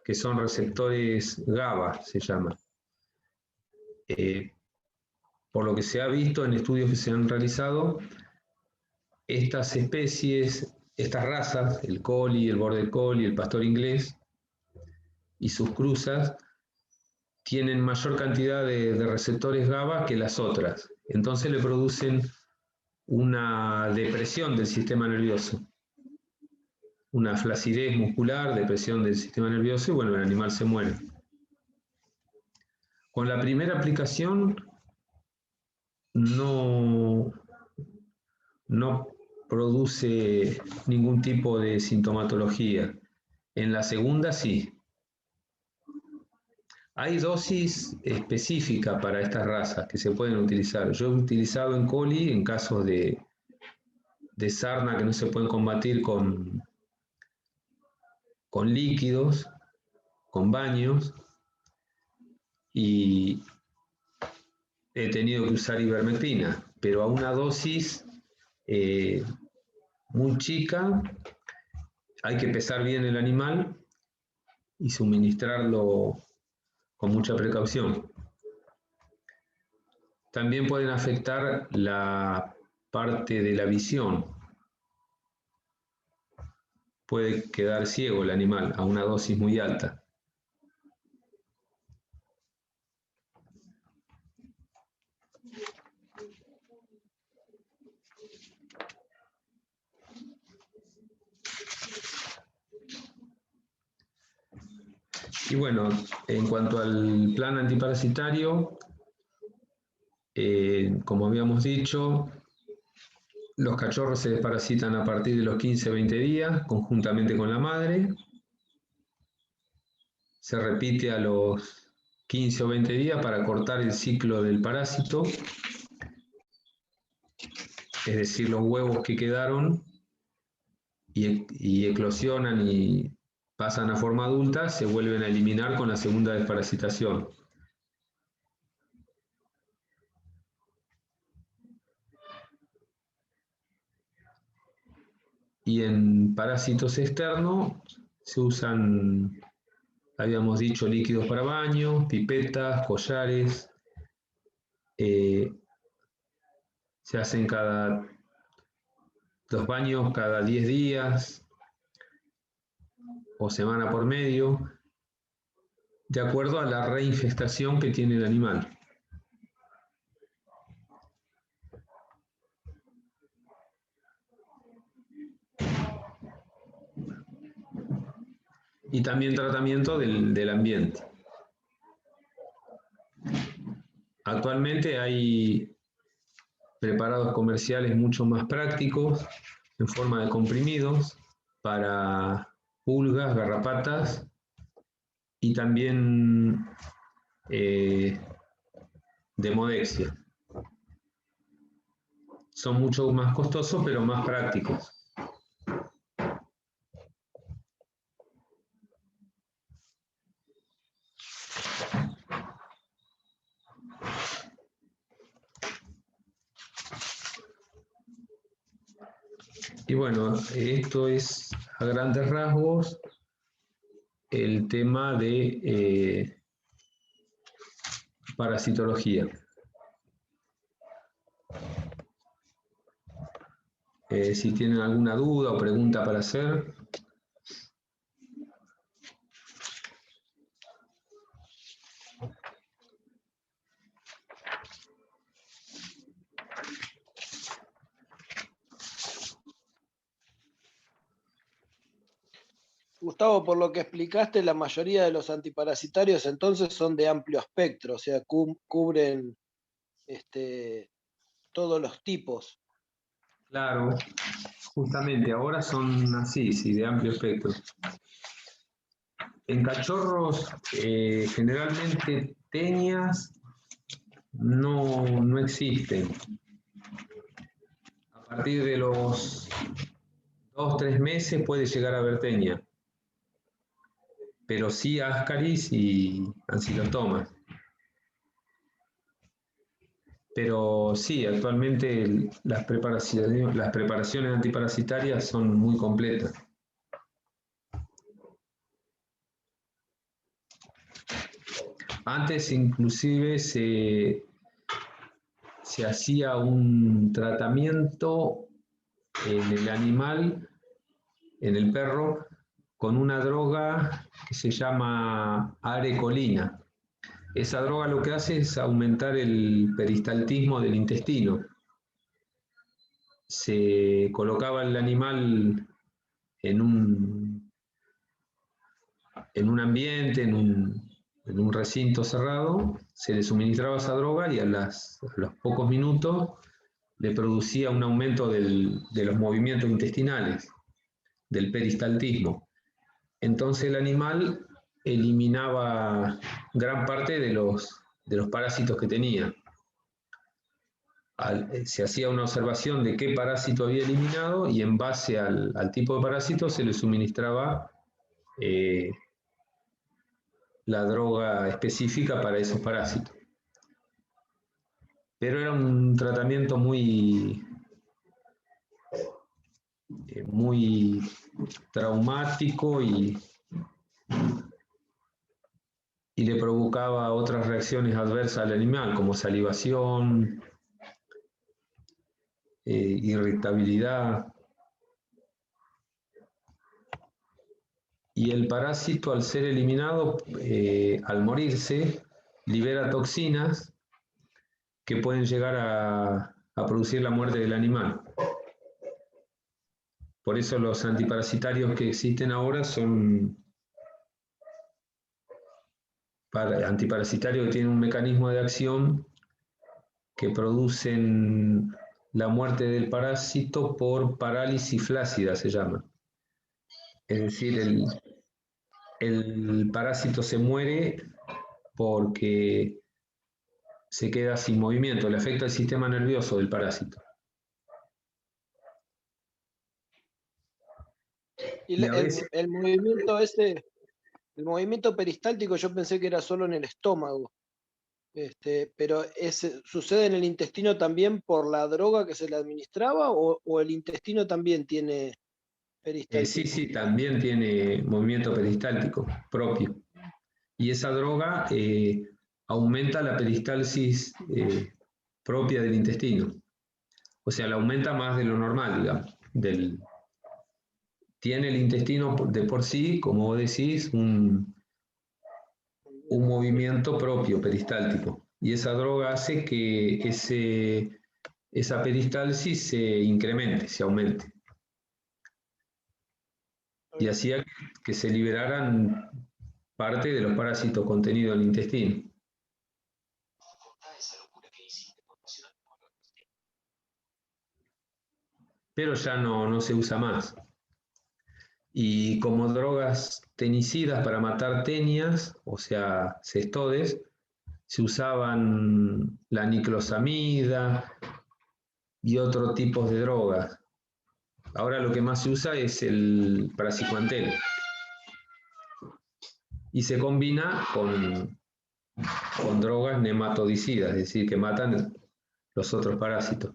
S1: que son receptores GABA, se llama. Por lo que se ha visto en estudios que se han realizado, estas especies, estas razas, el collie, el border collie, el pastor inglés y sus cruzas, tienen mayor cantidad de receptores GABA que las otras. Entonces le producen una depresión del sistema nervioso, una flacidez muscular, depresión del sistema nervioso, y bueno, el animal se muere. Con la primera aplicación no produce ningún tipo de sintomatología. En la segunda sí. Hay dosis específicas para estas razas que se pueden utilizar. Yo he utilizado en coli en casos de sarna que no se pueden combatir con líquidos, con baños, y he tenido que usar ivermectina, pero a una dosis muy chica. Hay que pesar bien el animal y suministrarlo con mucha precaución. También pueden afectar la parte de la visión. Puede quedar ciego el animal a una dosis muy alta. Y bueno, en cuanto al plan antiparasitario, como habíamos dicho, los cachorros se desparasitan a partir de los 15-20 días, conjuntamente con la madre. Se repite a los 15 o 20 días para cortar el ciclo del parásito, es decir, los huevos que quedaron y eclosionan y pasan a forma adulta, se vuelven a eliminar con la segunda desparasitación. Y en parásitos externos se usan, habíamos dicho, líquidos para baño, pipetas, collares. Se hacen los baños cada 10 días o semana por medio, de acuerdo a la reinfestación que tiene el animal. Y también tratamiento del ambiente. Actualmente hay preparados comerciales mucho más prácticos, en forma de comprimidos, para pulgas, garrapatas y también demodexia. Son mucho más costosos, pero más prácticos. Y bueno, esto es a grandes rasgos el tema de parasitología. Si tienen alguna duda o pregunta para hacer.
S5: Gustavo, por lo que explicaste, la mayoría de los antiparasitarios entonces son de amplio espectro, o sea, cubren todos los tipos.
S1: Claro, justamente ahora son así, sí, de amplio espectro. En cachorros, generalmente teñas no existen. A partir de los 2-3 meses puede llegar a haber teña, pero sí ascaris y ancilotomas. Pero sí, actualmente las preparaciones antiparasitarias son muy completas. Antes inclusive se hacía un tratamiento en el animal, en el perro, con una droga que se llama arecolina. Esa droga lo que hace es aumentar el peristaltismo del intestino. Se colocaba el animal en un ambiente, en un recinto cerrado, se le suministraba esa droga y a los pocos minutos le producía un aumento de los movimientos intestinales, del peristaltismo. Entonces el animal eliminaba gran parte de los parásitos que tenía. Se hacía una observación de qué parásito había eliminado y en base al tipo de parásito se le suministraba la droga específica para esos parásitos. Pero era un tratamiento muy traumático y le provocaba otras reacciones adversas al animal, como salivación, irritabilidad. Y el parásito, al ser eliminado, al morirse, libera toxinas que pueden llegar a producir la muerte del animal. Por eso los antiparasitarios que existen ahora son antiparasitarios que tienen un mecanismo de acción que producen la muerte del parásito por parálisis flácida, se llama. Es decir, el parásito se muere porque se queda sin movimiento, le afecta el sistema nervioso del parásito.
S5: Y el movimiento el movimiento peristáltico yo pensé que era solo en el estómago. Pero ¿sucede en el intestino también por la droga que se le administraba o el intestino también tiene
S1: Sí, sí, también tiene movimiento peristáltico propio. Y esa droga aumenta la peristalsis propia del intestino. O sea, la aumenta más de lo normal, digamos. Tiene el intestino de por sí, como vos decís, un movimiento propio peristáltico. Y esa droga hace que esa peristalsis se incremente, se aumente. Y hacía que se liberaran parte de los parásitos contenidos en el intestino. Pero ya no se usa más. Y como drogas tenicidas para matar tenias, o sea, cestodes, se usaban la niclosamida y otros tipos de drogas. Ahora lo que más se usa es el praziquantel. Y se combina con drogas nematodicidas, es decir, que matan los otros parásitos.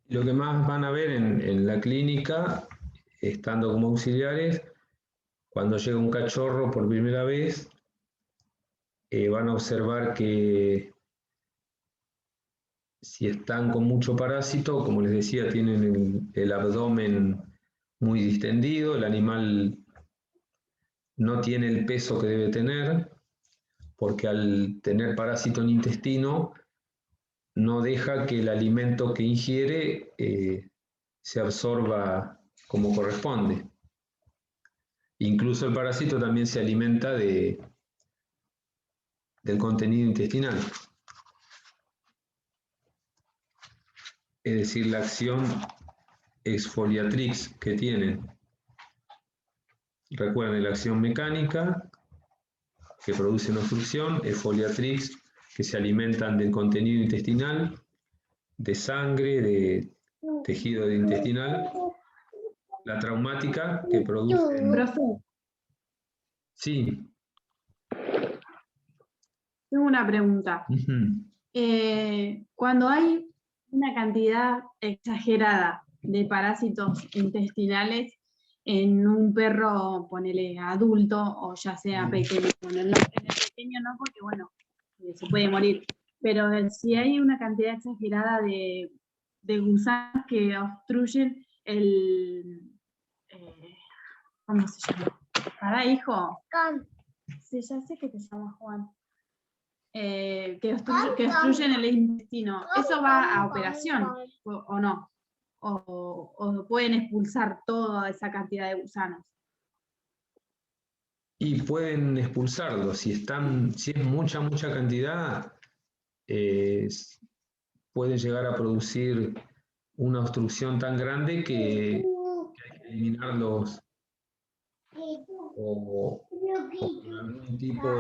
S1: Lo que más van a ver en la clínica, estando como auxiliares, cuando llega un cachorro por primera vez, van a observar que si están con mucho parásito, como les decía, tienen el abdomen muy distendido, el animal no tiene el peso que debe tener, porque al tener parásito en intestino, no deja que el alimento que ingiere se absorba como corresponde. Incluso el parásito también se alimenta del contenido intestinal. Es decir, la acción exfoliatrix que tienen. Recuerden la acción mecánica que produce una obstrucción, exfoliatrix que se alimentan del contenido intestinal, de sangre, de tejido intestinal, la traumática que produce...
S2: Profe,
S1: Sí.
S2: tengo una pregunta. Cuando hay una cantidad exagerada de parásitos intestinales en un perro, ponele adulto o ya sea pequeño, bueno, en el pequeño no, porque bueno, se puede morir, pero si hay una cantidad exagerada de gusanos que obstruyen ¿cómo se llama? ¿Para hijo? Sí, ya sé que te llama Juan. Que obstruyen el intestino. ¿Eso va a operación o no? ¿O pueden expulsar toda esa cantidad de gusanos?
S1: Y pueden expulsarlo. Si es mucha cantidad, puede llegar a producir una obstrucción tan grande que hay que eliminarlos o con algún tipo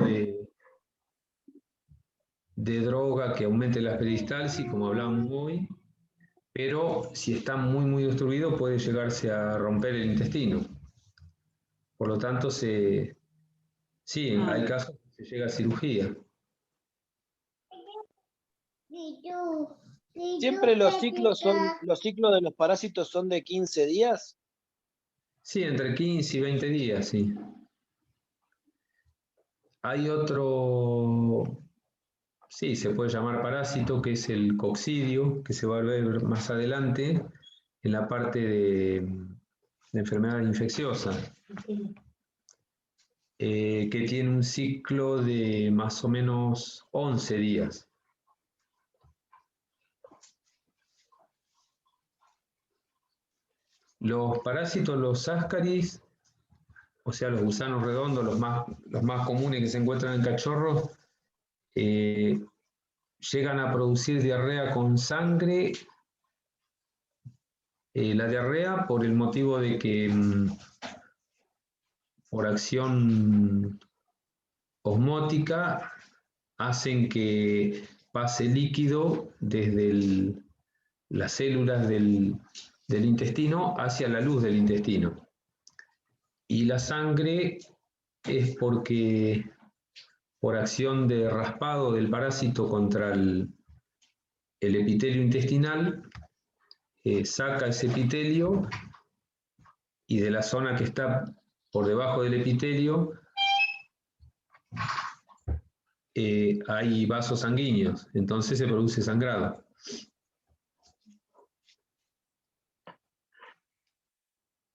S1: de droga que aumente la peristalsis, como hablábamos hoy, pero si está muy obstruido puede llegarse a romper el intestino. Por lo tanto, sí, hay casos que se llega a cirugía.
S5: ¿Siempre los ciclos de los parásitos son de 15 días?
S1: Sí, entre 15 y 20 días, sí. Hay otro, sí, se puede llamar parásito, que es el coccidio, que se va a ver más adelante en la parte de enfermedades infecciosas, que tiene un ciclo de más o menos 11 días. Los parásitos, los ascaris, o sea, los gusanos redondos, los más comunes que se encuentran en cachorros, llegan a producir diarrea con sangre La diarrea por el motivo de que por acción osmótica hacen que pase líquido desde las células del intestino hacia la luz del intestino. Y la sangre es porque por acción de raspado del parásito contra el epitelio intestinal, saca ese epitelio y de la zona que está por debajo del epitelio hay vasos sanguíneos, entonces se produce sangrado.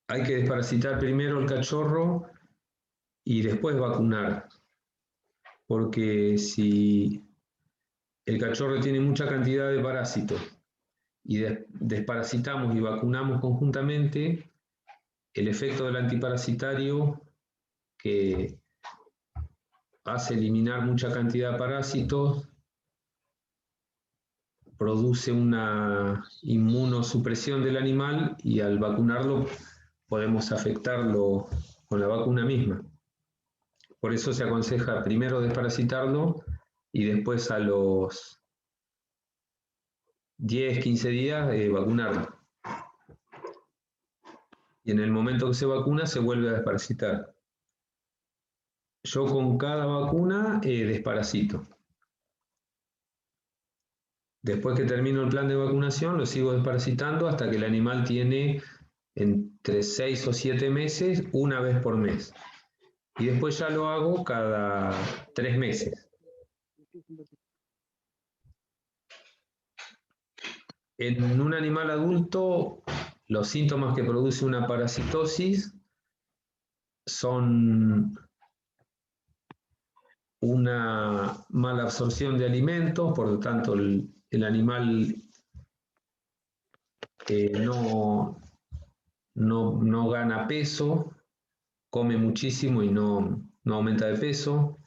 S1: Hay que desparasitar primero el cachorro y después vacunar, porque si el cachorro tiene mucha cantidad de parásitos y desparasitamos y vacunamos conjuntamente, el efecto del antiparasitario, que hace eliminar mucha cantidad de parásitos, produce una inmunosupresión del animal y al vacunarlo podemos afectarlo con la vacuna misma. Por eso se aconseja primero desparasitarlo y después a los 10, 15 días vacunarlo. Y en el momento que se vacuna se vuelve a desparasitar. Yo con cada vacuna desparasito. Después que termino el plan de vacunación, lo sigo desparasitando hasta que el animal tiene entre 6 o 7 meses, una vez por mes. Y después ya lo hago cada 3 meses. En un animal adulto, los síntomas que produce una parasitosis son una mala absorción de alimentos, por lo tanto el animal no gana peso, come muchísimo y no aumenta de peso.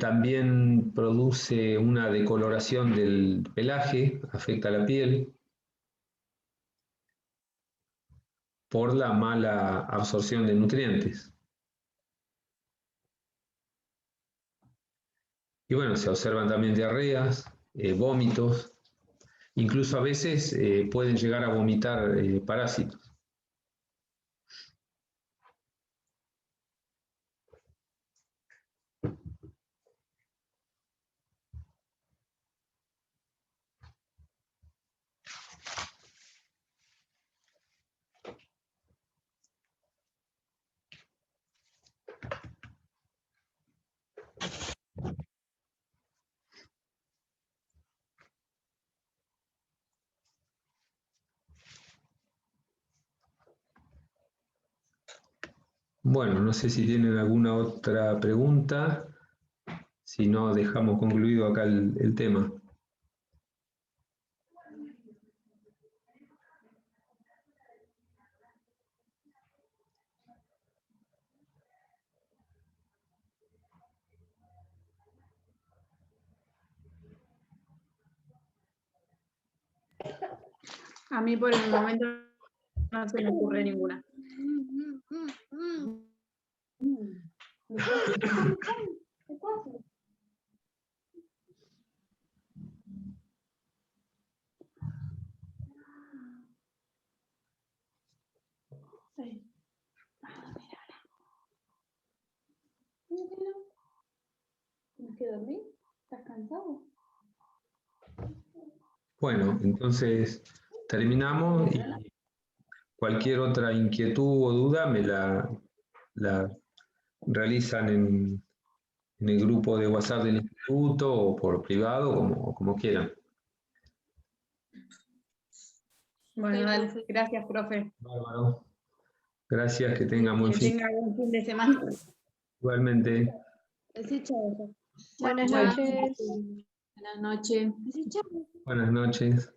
S1: También produce una decoloración del pelaje, afecta la piel, por la mala absorción de nutrientes. Y bueno, se observan también diarreas, vómitos, incluso a veces pueden llegar a vomitar parásitos. Bueno, no sé si tienen alguna otra pregunta, si no dejamos concluido acá el tema.
S2: A mí por el momento no se me ocurre ninguna. ¿Tienes que dormir? ¿Estás cansado?
S1: Bueno, entonces terminamos y cualquier otra inquietud o duda me la realizan en el grupo de WhatsApp del instituto o por privado, como quieran.
S2: Bueno, dale, gracias, profe.
S1: Bárbaro. Gracias, que tengan buen
S2: Que
S1: fin.
S2: tenga buen fin de semana.
S1: Igualmente.
S4: Buenas noches.
S2: Buenas noches.
S1: Buenas noches.